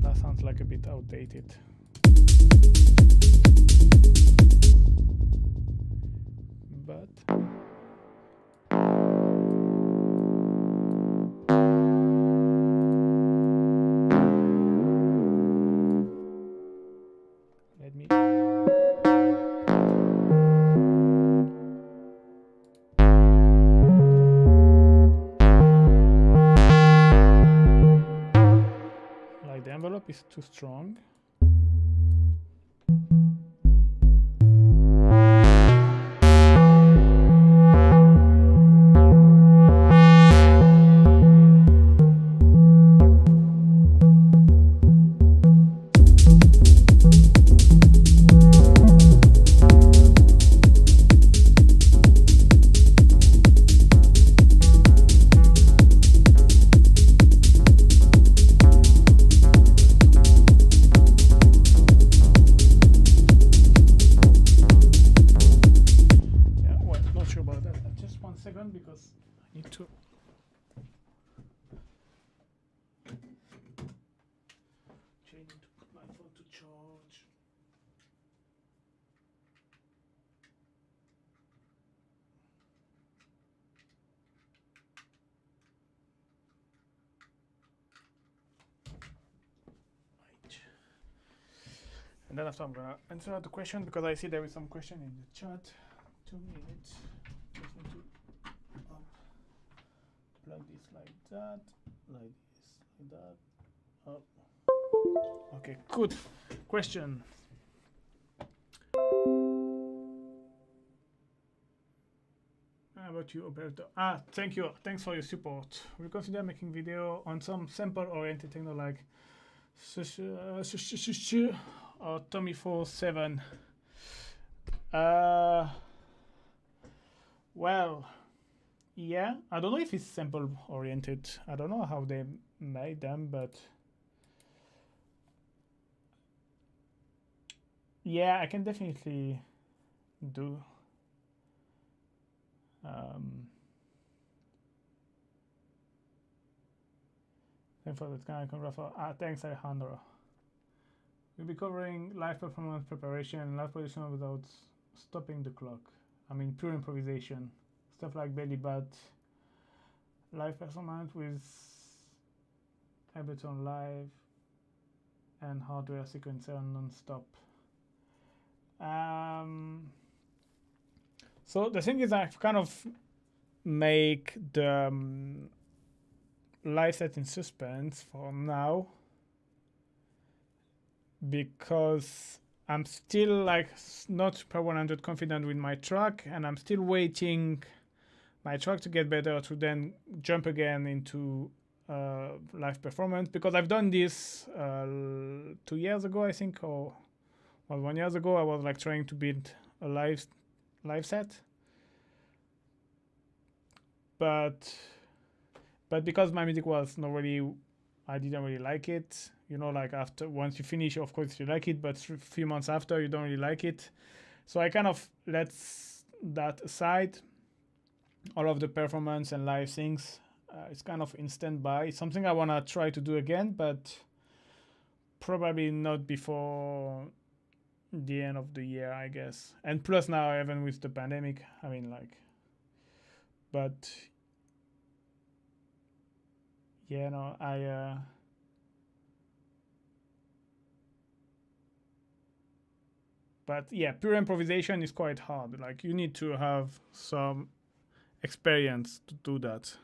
That sounds like a bit outdated. But is too strong. Because I need to change to put my phone to charge. Right. And then after I'm gonna answer the question because I see there is some question in the chat. 2 minutes. Just need to plug this like that, like this, like that. Oh. Okay, good. Question. How about you, Alberto? Thank you. Thanks for your support. We consider making video on some sample-oriented techno like or Tommy 47. Well. Yeah, I don't know if it's sample oriented. I don't know how they made them, but yeah, I can definitely do. Thanks for that kind of grapher. Thanks, Alejandro. We'll be covering live performance preparation, live position without stopping the clock. I mean, pure improvisation. Stuff like belly bat, live performance with Ableton Live, and hardware sequencer non-stop. So the thing is, I've kind of make the live set in suspense for now because I'm still like not super 100 confident with my track, and I'm still waiting my track to get better to then jump again into live performance, because I've done this 2 years ago, I think, or 1 year ago. I was like trying to build a live set, but because my music was not really, I didn't really like it. You know, like after once you finish, of course you like it, but a few months after you don't really like it. So I kind of let that aside. All of the performance and live things, it's kind of in standby. It's something I want to try to do again, but probably not before the end of the year, I guess. And plus now, even with the pandemic, I mean, like, but yeah, no, but yeah, pure improvisation is quite hard. Like, you need to have some experience to do that.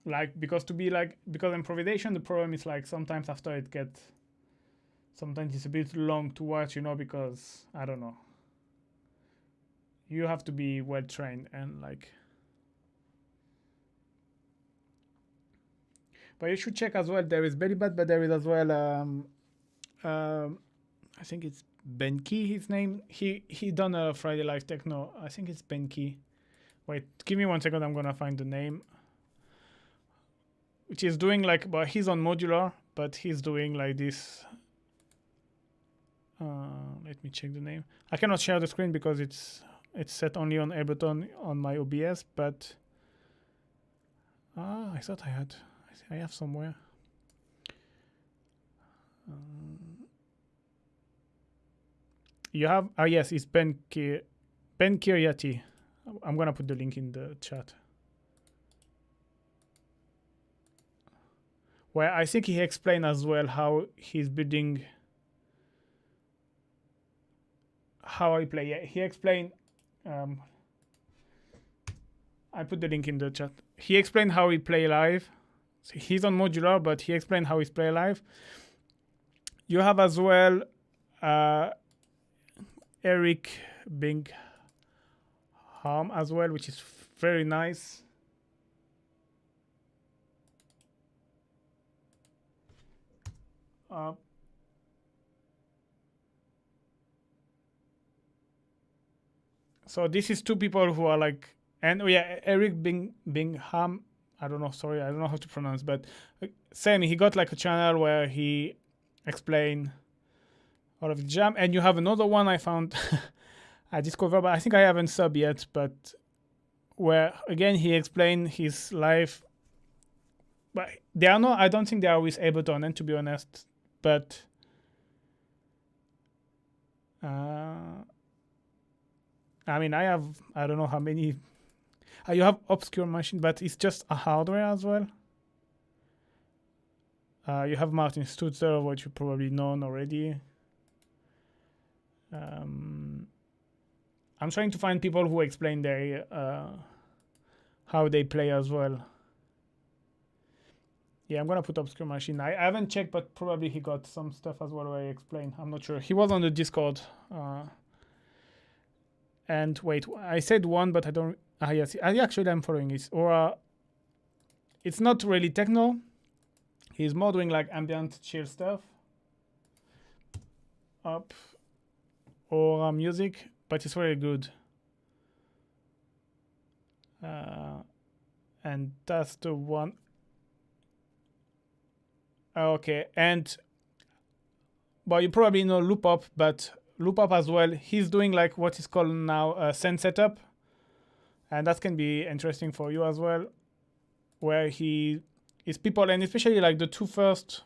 Like because improvisation, the problem is like sometimes after sometimes it's a bit long to watch, because I don't know. You have to be well trained and like. But you should check as well. There is Belly Bad, but there is as well. I think it's Ben Key. His name. He done a Friday Live Techno. I think it's Ben Key. Wait, give me 1 second. I'm gonna find the name. Which is doing like, but he's on modular, but he's doing like this. Let me check the name. I cannot share the screen because it's set only on Ableton on my OBS. But I thought I have somewhere. You have yes, it's Ben Kiryati. I'm gonna put the link in the chat. Where I think he explained as well how he's building, how I play. Yeah, he explained. I put the link in the chat. He explained how he play live. So he's on modular, but he explained how he play live. You have as well Eric Bingham as well, which is very nice. So this is two people who are like, and Eric Bingham. I don't know. Sorry, I don't know how to pronounce, but same. He got like a channel where he explained all of the jam, and you have another one I found. I discovered, but I think I haven't sub yet. But where again he explained his life. But they are not. I don't think they are with Ableton, and to be honest, but. I mean, I don't know how many. You have obscure machine, but it's just a hardware as well. You have Martin Stutzer, what you probably known already. I'm trying to find people who explain their how they play as well. Yeah, I'm gonna put obscure machine. I haven't checked, but probably he got some stuff as well where I explained. I'm not sure. He was on the Discord. And wait, I said one, but I don't. Yes, actually I'm following it. Or it's not really techno. He's more doing like ambient chill stuff. Or music, but it's very good. And that's the one. Okay, but you probably know Loop Up, but Loop Up as well. He's doing like what is called now a synth setup, and that can be interesting for you as well. Where his people, and especially like the two first,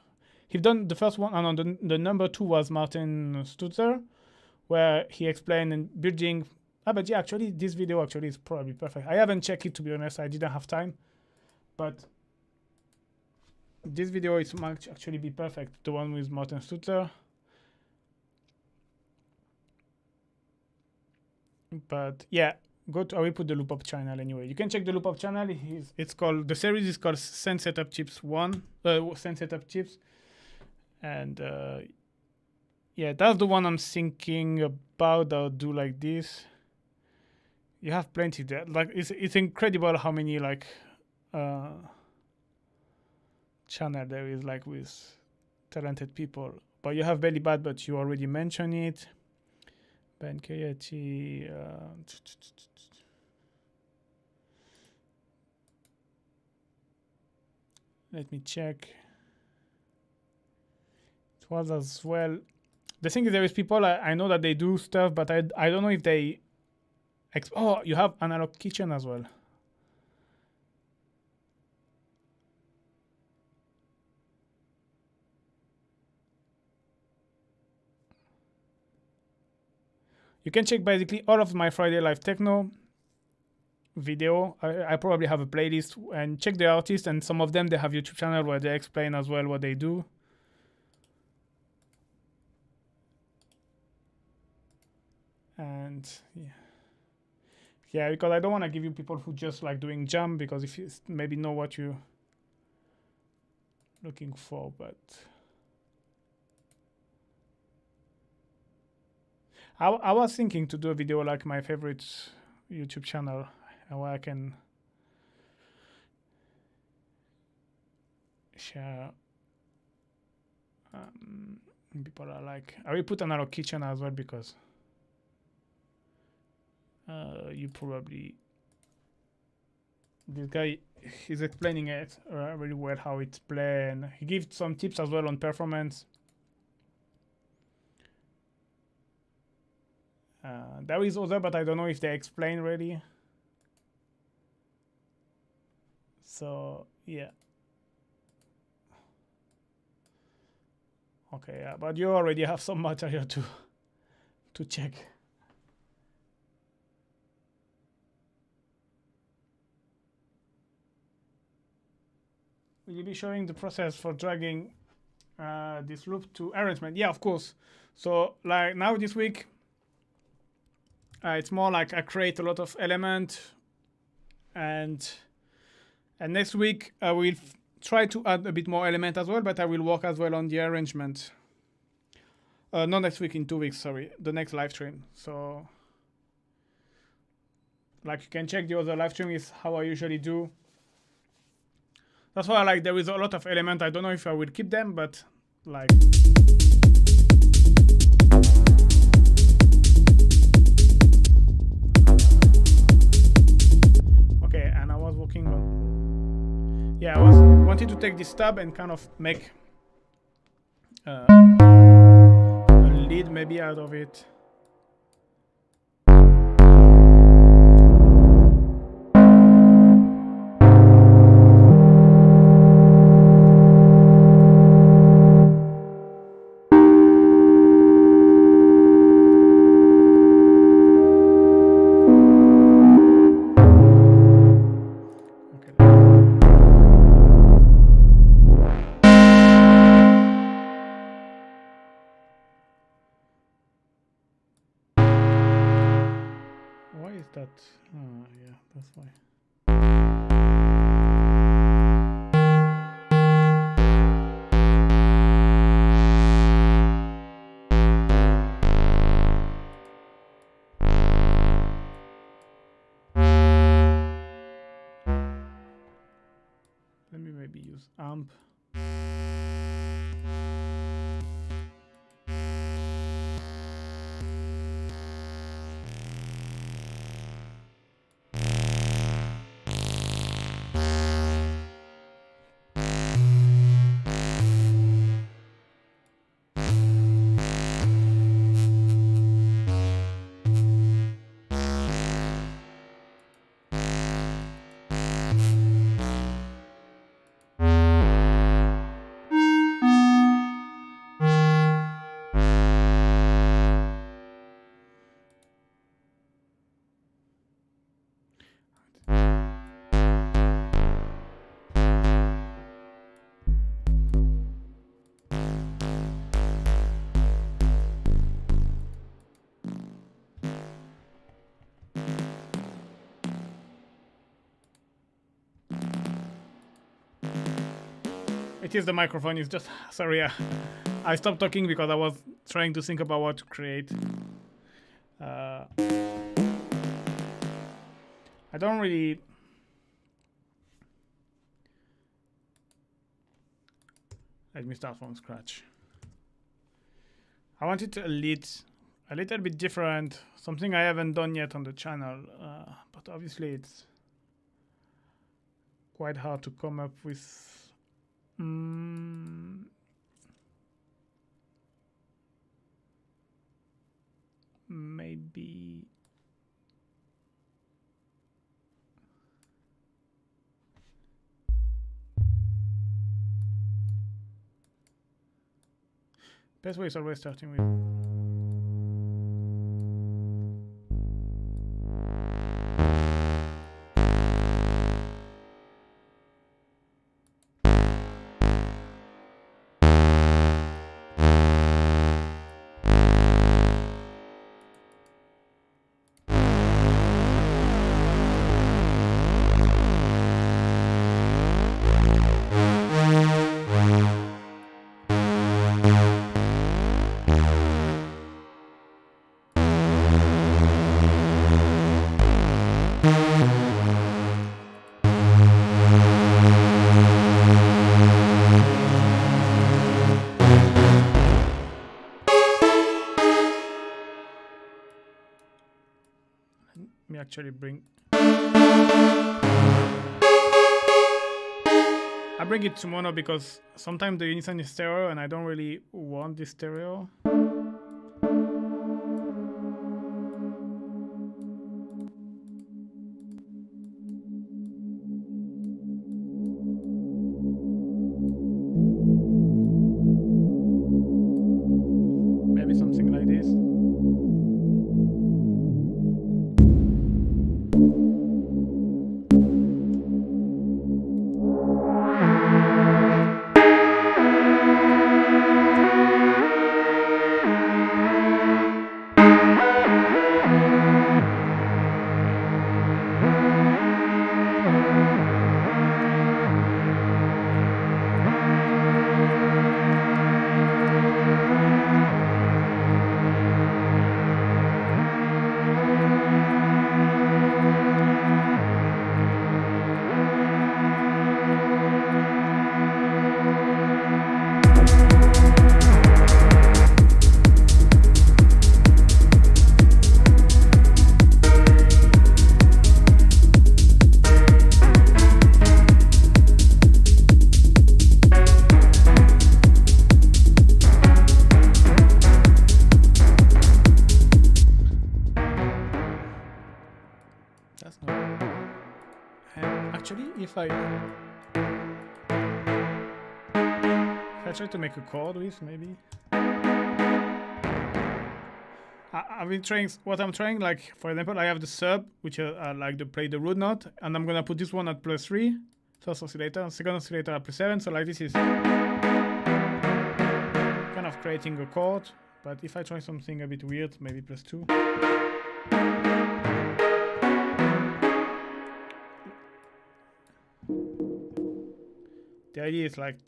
he's done the first one, and the number 2 was Martin Stutzer, where he explained and building. But yeah, actually this video actually is probably perfect. I haven't checked it, to be honest. I didn't have time, but this video is might actually be perfect. The one with Martin Stutzer. But yeah, I will put the Loop Up channel anyway. You can check the Loop Up channel. The series is called Synth Setup Chips 1. Synth Setup Chips. And yeah, that's the one I'm thinking about. I'll do like this. You have plenty there. Like it's incredible how many like channel there is like with talented people. But you have Belly Bad, but you already mentioned it. Ben Kayati. Let me check. It was as well. The thing is, there is people I know that they do stuff, but I don't know if they. You have Analog Kitchen as well. You can check basically all of my Friday Live Techno video. I probably have a playlist, and check the artists, and some of them they have YouTube channel where they explain as well what they do. And yeah. Yeah, because I don't want to give you people who just like doing jam, because if you maybe know what you're looking for, but I was thinking to do a video like my favorite YouTube channel, where I can share. People are like, I will put another kitchen as well, because you probably, this guy is explaining it really well how it's played, and he gives some tips as well on performance. There is other, but I don't know if they explain really. So yeah. Okay, yeah, but you already have some material to check. Will you be showing the process for dragging this loop to arrangement? Yeah, of course. So like now this week, it's more like I create a lot of element, and next week I will try to add a bit more element as well, but I will work as well on the arrangement. Not next week, in 2 weeks, sorry, the next live stream. So like you can check the other live stream is how I usually do. That's why like there is a lot of element. I don't know if I will keep them, but like okay, and I was working on, yeah, I wanted to take this tab and kind of make a lead maybe out of it. That yeah, that's why. Let me maybe use amp. It is the microphone. It's just sorry. I stopped talking because I was trying to think about what to create. I don't really. Let me start from scratch. I wanted a little bit different, something I haven't done yet on the channel, but obviously it's quite hard to come up with. Maybe best way is always starting with me actually bring. I bring it to mono because sometimes the unison is stereo and I don't really want this stereo. Maybe something like this. If I try to make a chord with, maybe. I've been trying, what I'm trying, like, for example, I have the sub, which I like to play the root note, and I'm gonna put this one at +3, first oscillator, and second oscillator at +7, so like this is kind of creating a chord, but if I try something a bit weird, maybe +2. The idea is like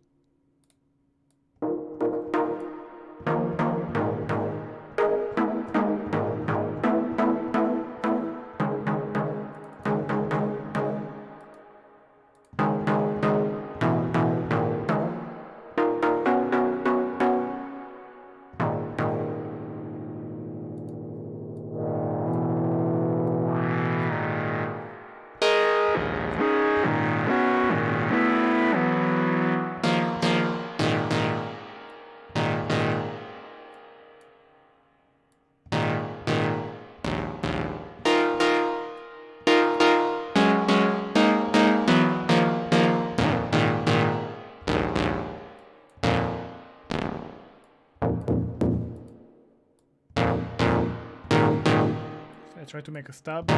I try to make a stub.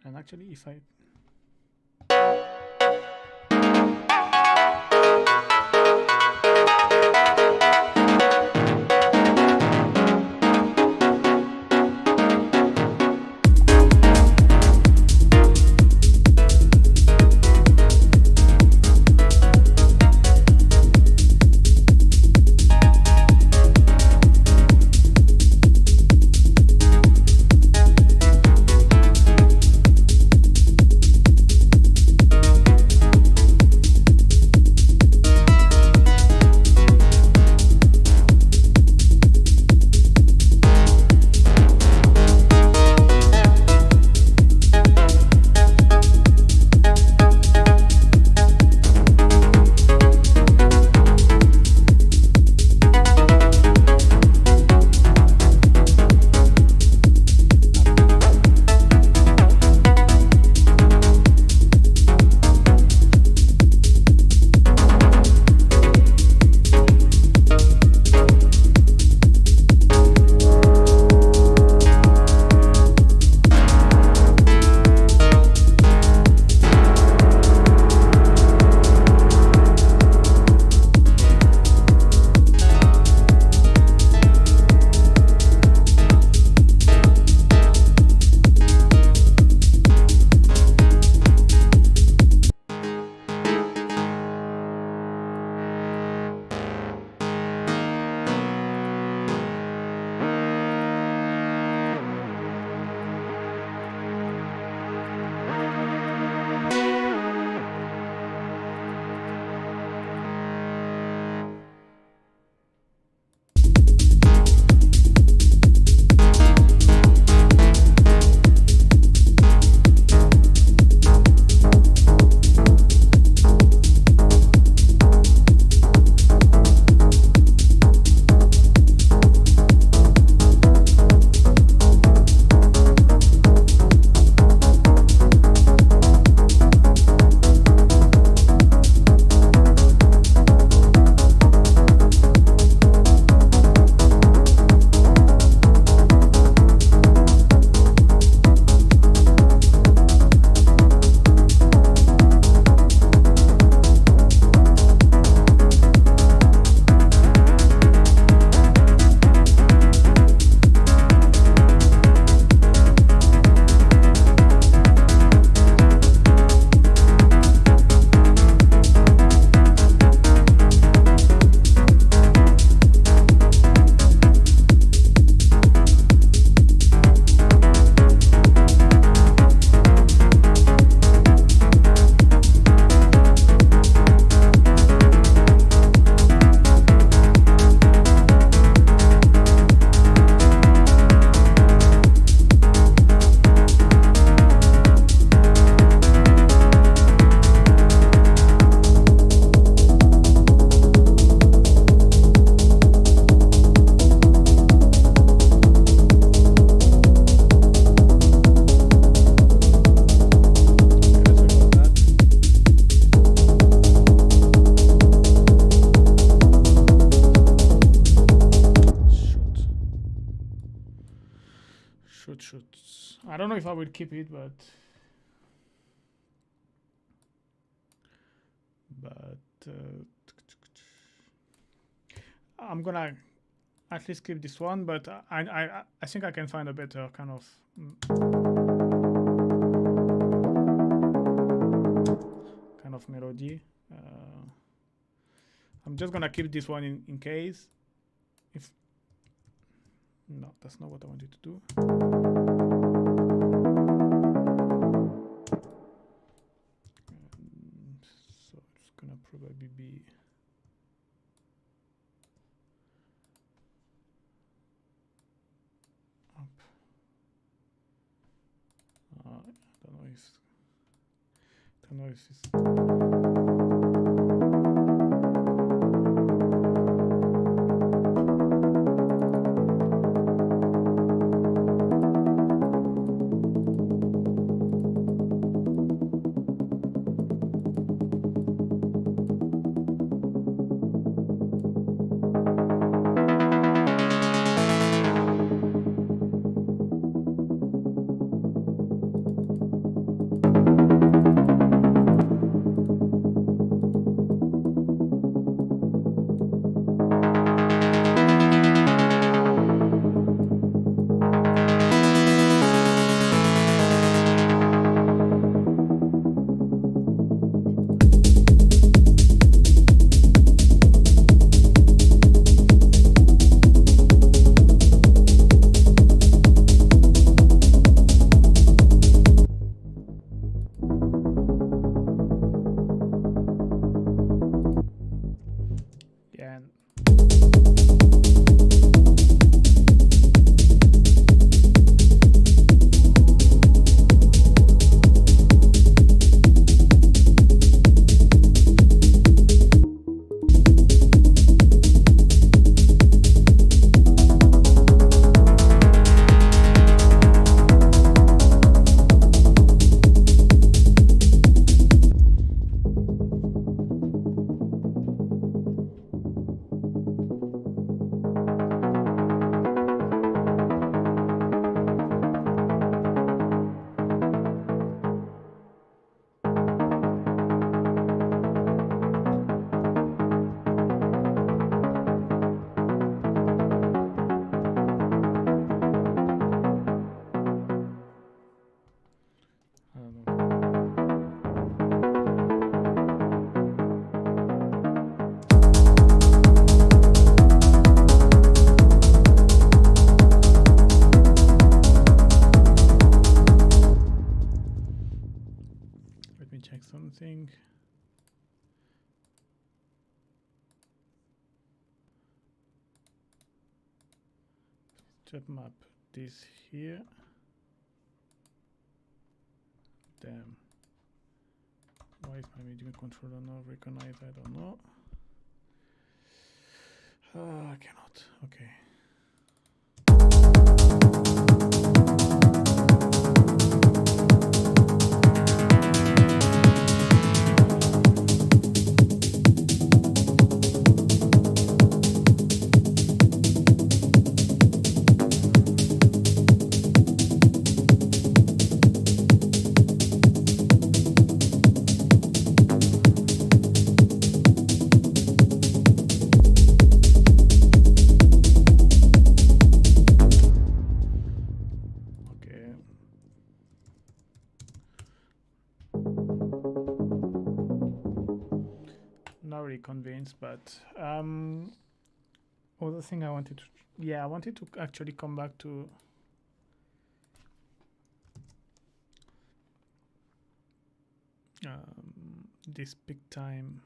And actually, if I troubleshoots. I don't know if I will keep it, but I'm gonna at least keep this one. But I think I can find a better kind of melody. I'm just gonna keep this one in case. If no, that's not what I wanted to do. So it's gonna probably be up. I don't know if it's something. Just map this here. Damn. Why is my media controller not recognized? I don't know. I cannot. Okay. Convinced, but other thing I wanted to, I wanted to actually come back to this peak time.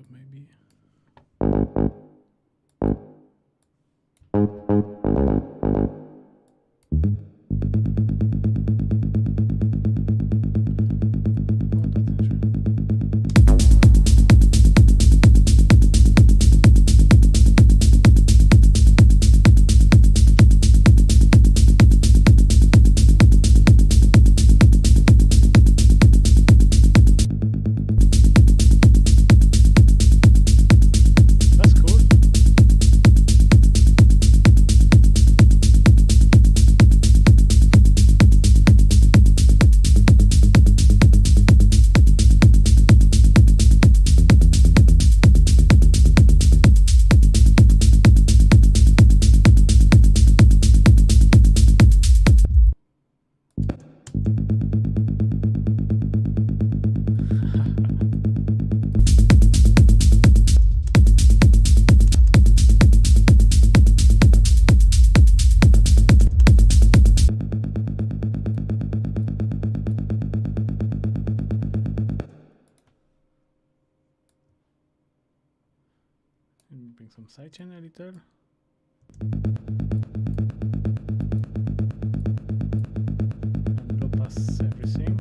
reverb maybe. Bring some sidechain a little. And low pass everything.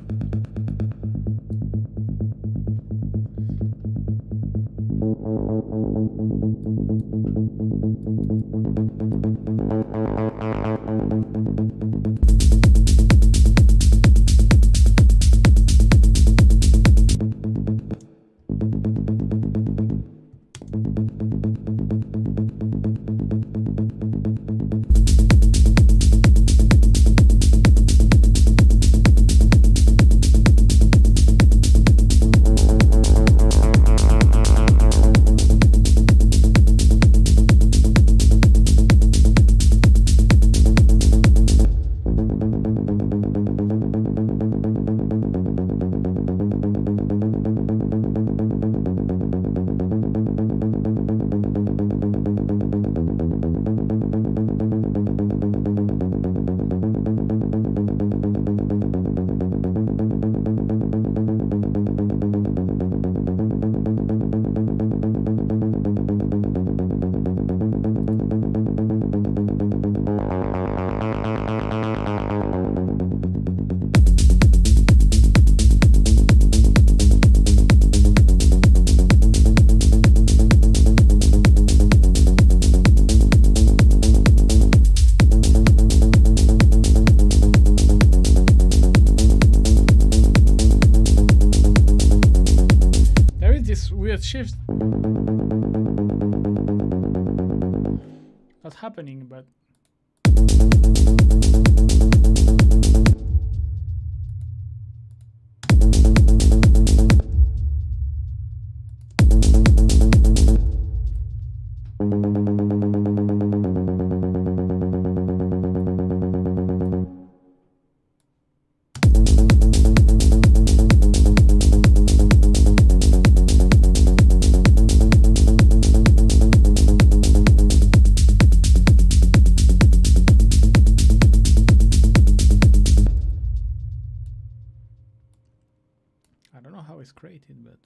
Shift that's happening, but I don't know how it's created, but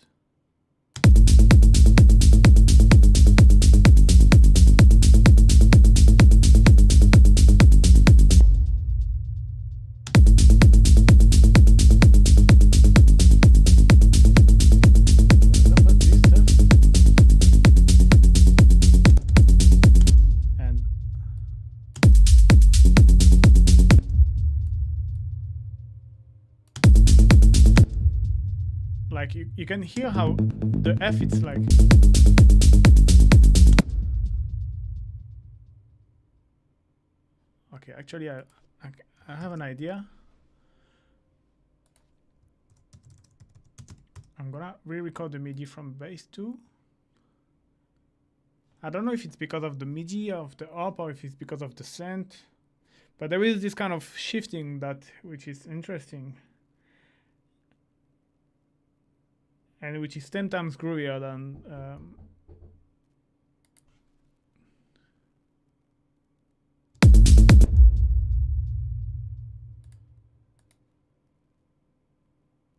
like you can hear how the F it's like okay, actually I have an idea. I'm gonna re-record the MIDI from bass 2. I don't know if it's because of the MIDI of the op or if it's because of the synth, but there is this kind of shifting which is interesting. And which is 10 times groovier than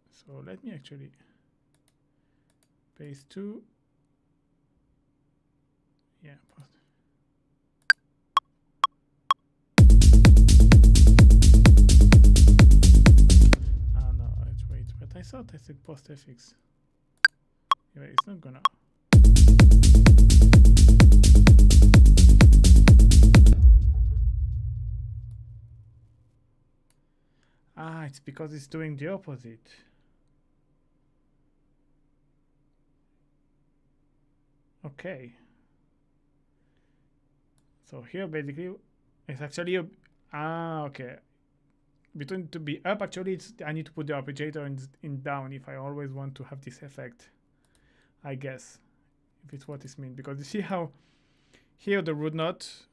so let me actually bass 2 Yeah. Ah no, wait, but I thought I said postfix. Yeah, it's not gonna. Ah, it's because it's doing the opposite. Okay. So here basically it's actually a, okay. Between to be up, actually it's, I need to put the arpeggiator in down if I always want to have this effect, I guess, if it's what it means. Because you see how here the root note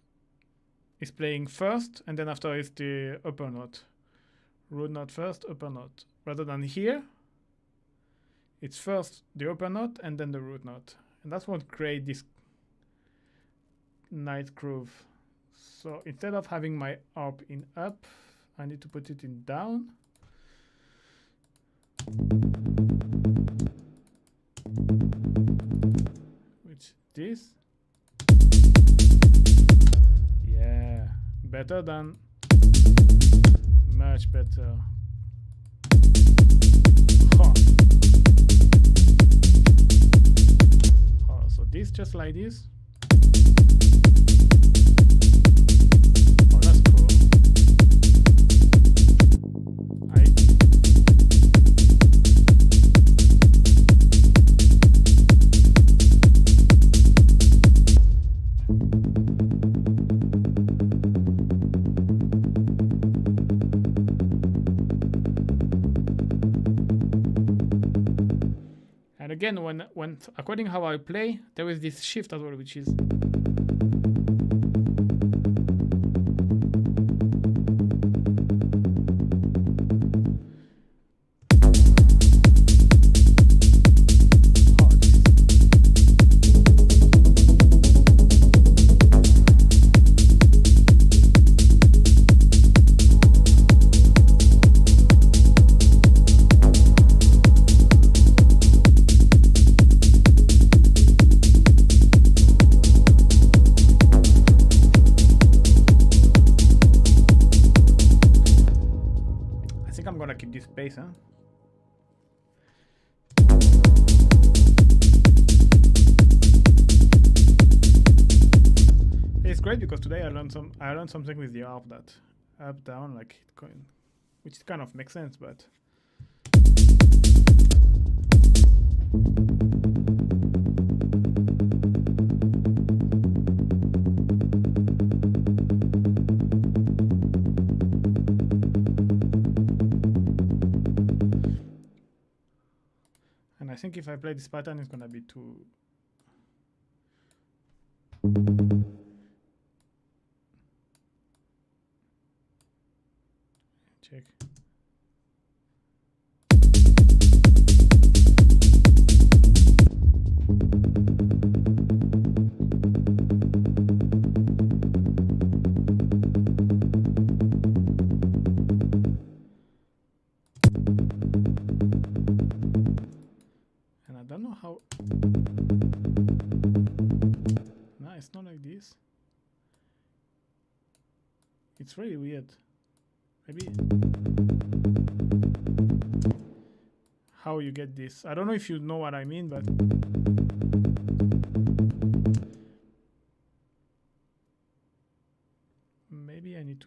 is playing first and then after is the upper note. Root note first, upper note. Rather than here, it's first the upper note and then the root note. And that's what creates this nice groove. So instead of having my arp in up, I need to put it in down. Which this. Yeah, better than, much better. Huh. Oh, so this just like this. Oh, that's cool. Again, when according how I play, there is this shift as well, which is bass, huh? It's great because today I learned something with the arp, that up down, like which kind of makes sense, but I think if I play this pattern, it's gonna be too. Check. It's not like this. It's really weird. Maybe how you get this. I don't know if you know what I mean, but maybe I need to.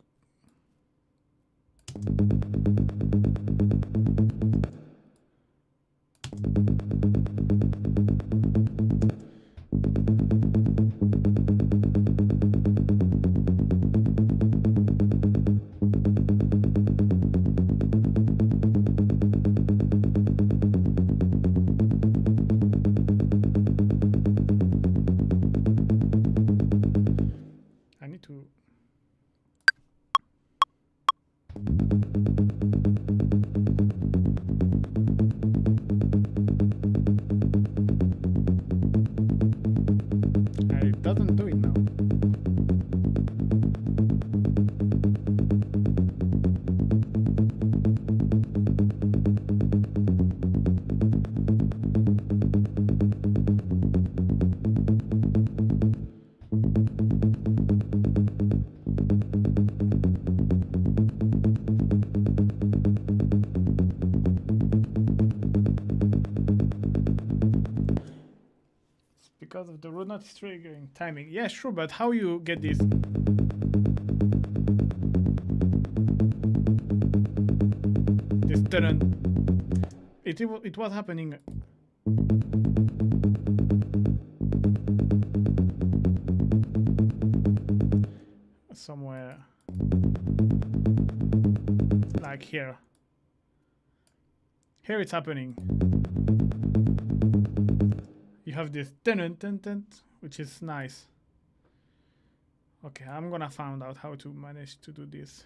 It doesn't do it now. because of the root note is triggering timing. Yeah, sure, but how you get this? This didn't. It was happening. Somewhere like here. Here it's happening. You have this which is nice. Okay, I'm gonna find out how to manage to do this.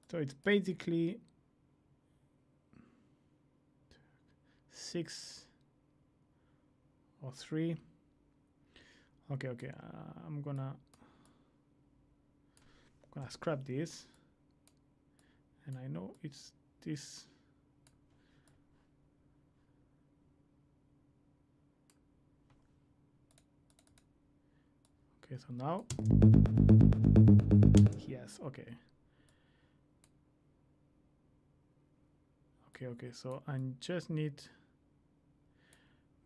So it's basically 6 or 3. Okay, I'm gonna scrap this, and I know it's this. Okay, so now, yes, okay. Okay, so I just need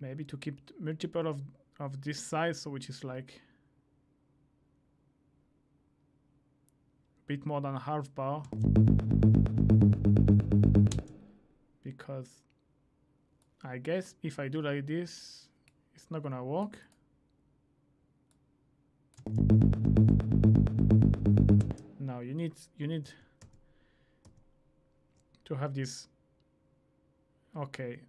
maybe to keep multiple of this size, so which is like a bit more than a half bar, because I guess if I do like this, it's not gonna work. Now you need to have this. Okay.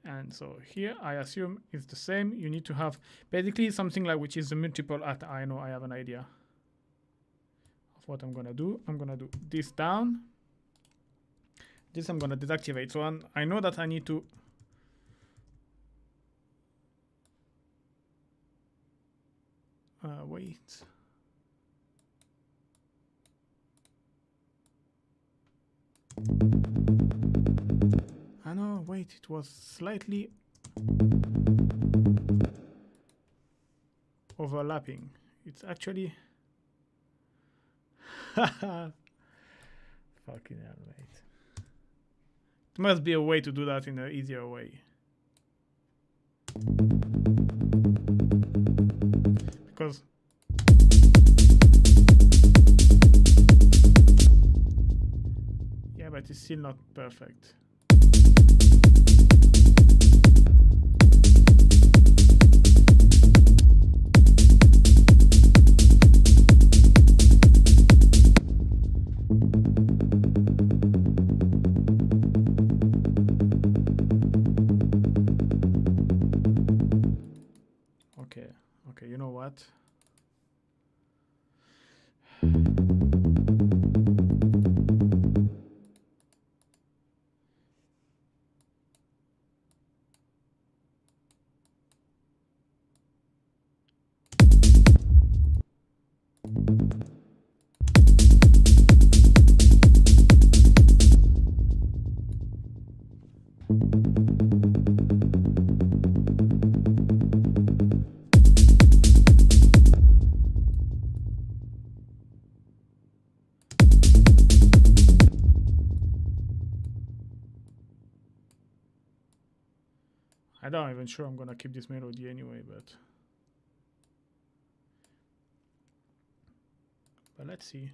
And so here I assume it's the same. You need to have basically something like which is the multiple at. I know I have an idea of what I'm gonna do. I'm gonna do this down. This I'm gonna deactivate. So I know that I need to wait. I know, wait, it was slightly overlapping. It's actually fucking hell, mate. There must be a way to do that in an easier way. Because yeah, but it's still not perfect. Okay, you know what? I'm not even sure I'm gonna keep this melody anyway, but let's see.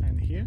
And here.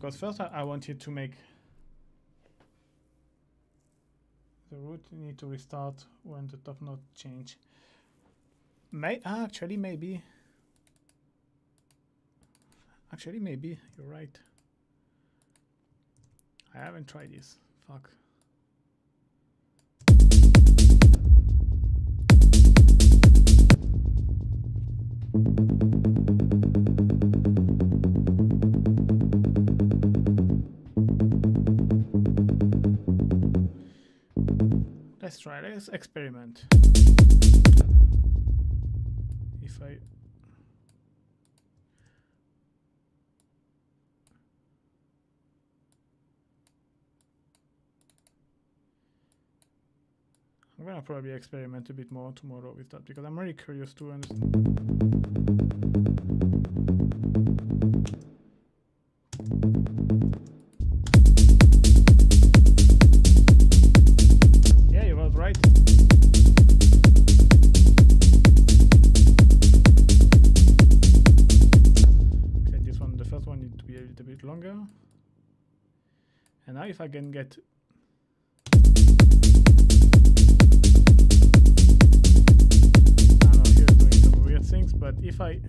because first I wanted to make the root need to restart when the top note change. Actually maybe you're right. I haven't tried this. Fuck. Let's try. Let's experiment. If I I'm gonna probably experiment a bit more tomorrow with that because I'm really curious to understand. Yeah, you was right. Okay, this one, the first one needs to be a little bit longer. And now if I can get things, but if I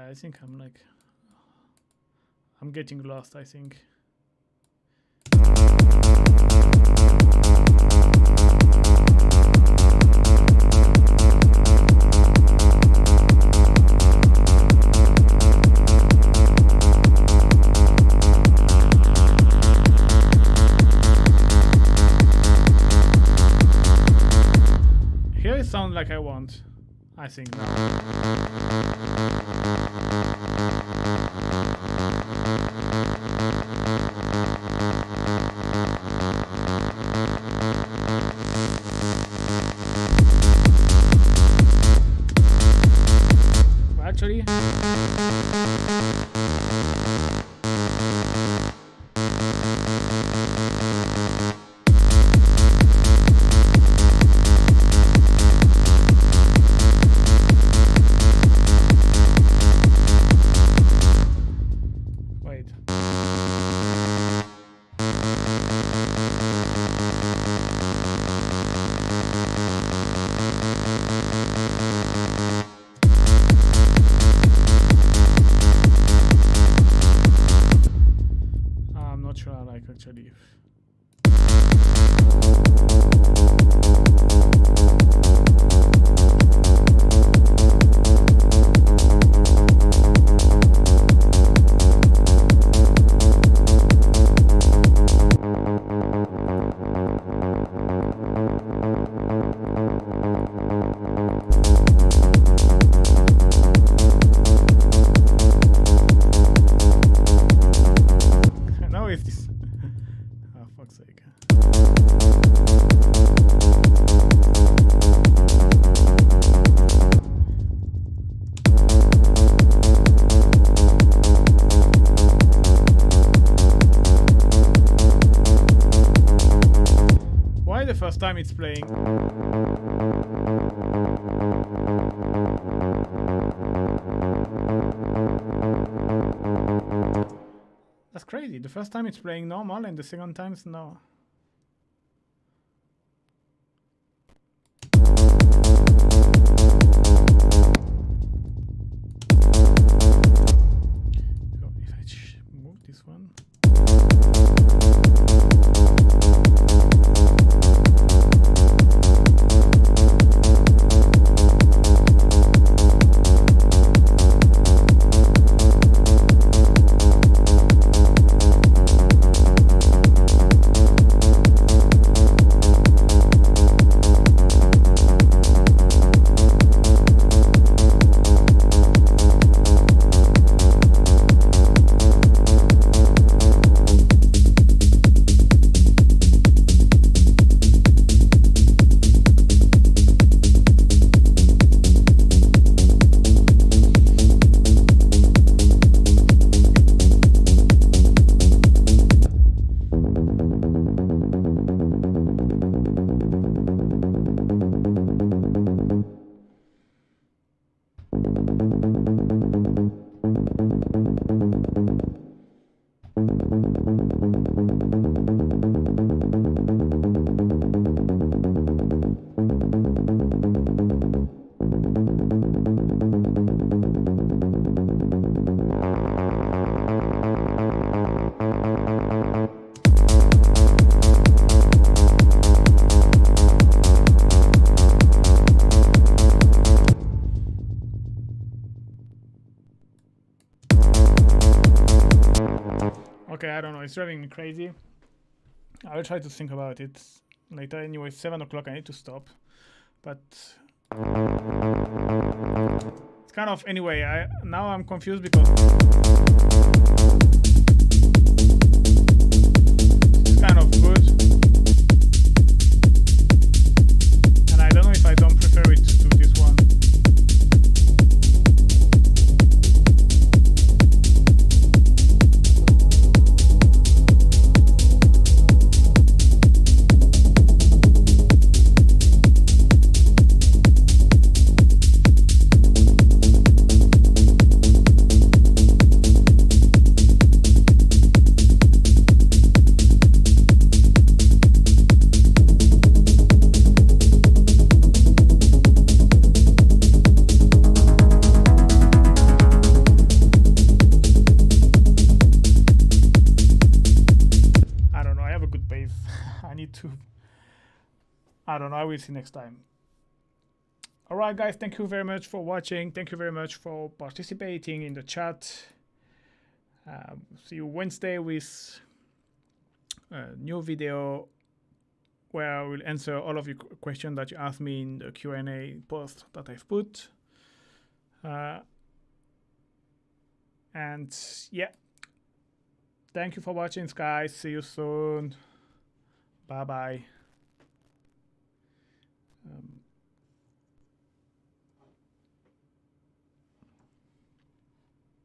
I think I'm getting lost, I think. Here it sounds like I want, I think now. Actually, wait. I'm not sure I like actually. Now is this? Oh, fuck's sake. Why the first time it's playing? That's crazy. The first time it's playing normal and the second time it's no. So if I move this one. Okay, I don't know. It's driving me crazy. I will try to think about it later. Anyway, 7 o'clock. I need to stop. But it's kind of anyway. Now I'm confused because it's kind of good, and I don't know if I don't prefer it to this one. I don't know. I will see next time. All right, guys. Thank you very much for watching. Thank you very much for participating in the chat. See you Wednesday with a new video where I will answer all of your questions that you asked me in the Q&A post that I've put. And yeah, thank you for watching, guys. See you soon. Bye-bye.